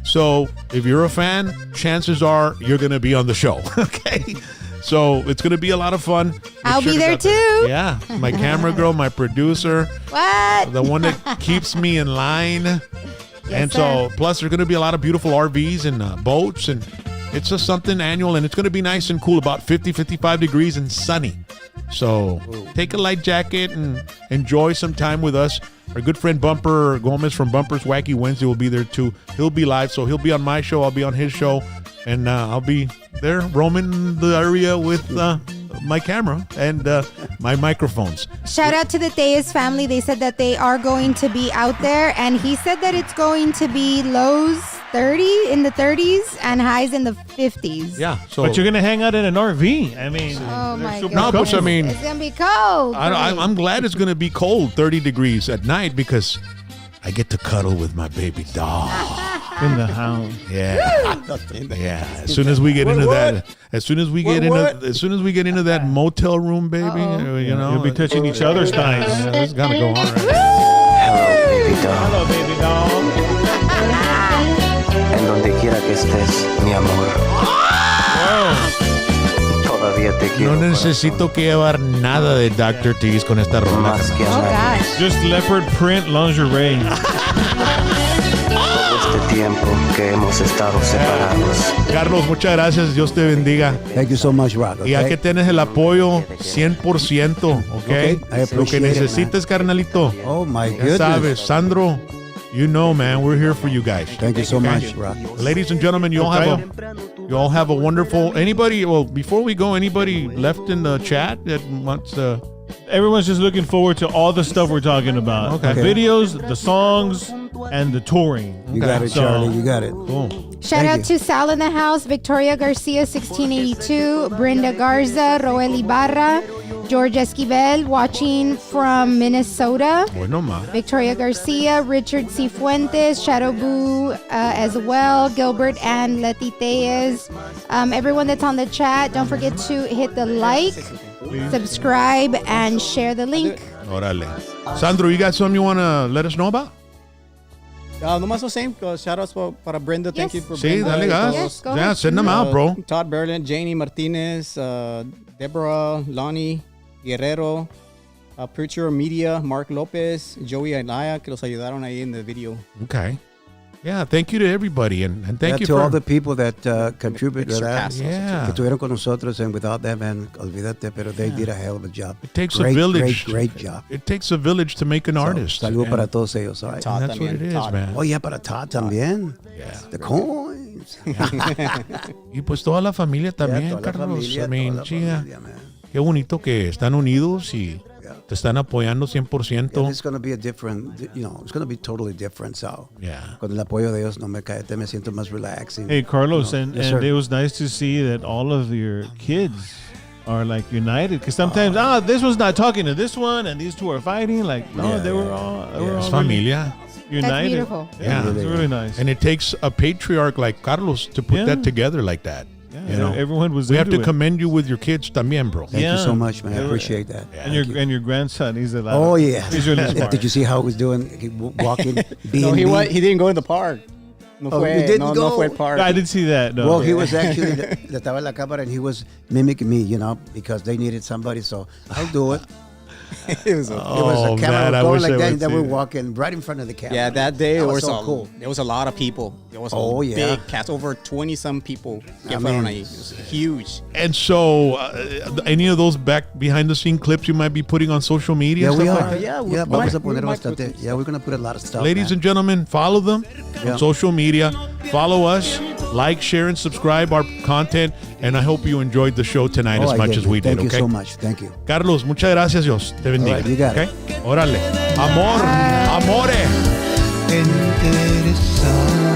So if you're a fan, chances are you're going to be on the show. Okay? So it's going to be a lot of fun. I'll be there too. Yeah. My camera girl, my producer. What? The one that keeps me in line. Yes, and so, plus there's going to be a lot of beautiful RVs and boats. And it's just something annual. And it's going to be nice and cool, about 50, 55 degrees and sunny. So take a light jacket and enjoy some time with us. Our good friend Bumper Gomez from Bumper's Wacky Wednesday will be there too. He'll be live. So he'll be on my show. I'll be on his show. And I'll be there roaming the area with my camera and my microphones. Shout out to the Thayas family. They said that they are going to be out there. And he said that it's going to be Lowe's in the 30s and highs in the 50s. Yeah. So, But you're gonna hang out in an RV. I mean, Oh they're my super God. no, but I comfortable. mean, It's gonna be cold. I'm glad it's gonna be cold, 30 degrees at night, because I get to cuddle with my baby doll. in the house. Yeah. Yeah. As soon as we get into that, as soon as we get into that motel room, baby, you know, You'll be touching each other's thighs. It's gotta go on, right? Hello, baby doll. En donde quiera que estés, mi amor. Todavía te quiero. No necesito que llevar nada de Dr. Tease con esta rola. Más que a Oh nadie. gosh. Just leopard print lingerie. Todo este tiempo que hemos estado separados. Carlos, muchas gracias. Dios te bendiga. Thank you so much, Rock. Y aquí tienes el apoyo 100%, ¿ok? Okay, I Lo que appreciate it, necesites, carnalito. Oh, my Ya goodness. sabes, Sandro, you know, man, we're here for you guys. Thank you so much, Rock. Ladies and gentlemen, you all have a wonderful. Anybody? Well, before we go, anybody left in the chat that wants to? Everyone's just looking forward to all the stuff we're talking about. Okay. The videos, the songs, and the touring. You got it, So- Charlie. You got it. Cool. Shout Thank out you. to Sal in the house, Victoria Garcia, 1682, Brenda Garza, Roel Ibarra, George Esquivel, watching from Minnesota. Bueno, ma. Victoria Garcia, Richard C. Fuentes, Shadow Boo as well, Gilbert and Leti Tellez. Everyone that's on the chat, don't forget to hit the like, subscribe, and share the link. Órale. Sandro, you got something you want to let us know about? Nomás the same. Shout outs para Brenda. Thank you for Sí, Brenda. dale gas. Yes, go Yeah, ahead. send them out, bro. Todd Berlin, Janie Martinez, Deborah, Lonnie Guerrero, Preacher Media, Mark Lopez, Joey Anaya, que los ayudaron ahí en the video. Okay. Yeah, thank you to everybody, and thank you to for all the people that contribute to Extra that. cast. Yeah. Que estuvieron con nosotros, and without them, man, olvídate, pero they did a hell of a job. It takes great, a village. Great job. It takes a village to make an artist. Saludos And para todos ellos, all right? Todd that's what también, it is, Todd. man. Oh, yeah, para Todd también. Yeah. The coins. Y pues toda la familia también, Yeah, toda la Carlos. familia, I mean, toda la chica, familia, man. qué bonito que están unidos y Yeah. te están apoyando And 100%. it's going to be a different, it's going to be totally different. So, Yeah. con el apoyo de ellos, no me cae, me siento más relaxing. Hey, Carlos, You know? and, Yes, and sir. it was nice to see that all of your kids are like united. Because sometimes, this one's not talking to this one, and these two are fighting. Like, no, Yeah, they were yeah. all, they Yeah. were Es all familia. really That's united. beautiful. Yeah. It's really nice. And it takes a patriarch like Carlos to put Yeah. that together like that. Yeah, You know, everyone was we have to into it. commend you with your kids también, bro. Thank you Yeah. so much, man. I Yeah. appreciate that. And your grandson, he's a lot. Oh, yeah. He's really smart. Did you see how he was doing? He walking, being No, he mean? he didn't go in the park. No Oh, fue, he didn't no, go? no fue al park. I didn't see that. No. Well, he was actually, estaba en la cámara, and he was mimicking me, because they needed somebody, so I'll do it. It was It was Oh, a camera man, I was wish going I like that, would and then see we're that. walking right in front of the camera. Yeah, that day That there was was, so cool. there was a lot of people. There was Oh, a yeah. big cast, over 20-some people. Que I fueron mean, ahí. It was huge. And so, any of those back behind the scene clips you might be putting on social media? Yeah, we stuff are. like that? Yeah, we yeah, might- vamos a we poner might put bastante. Yeah, we're going to put a lot of stuff. Ladies and gentlemen, follow them Yeah. on social media. Follow us, like, share, and subscribe our content. And I hope you enjoyed the show tonight as much as we did. Thank you Okay, so much. Thank you. Carlos, muchas gracias. Dios te bendiga. All right, you got okay? Órale. Amor, amore. Interesante.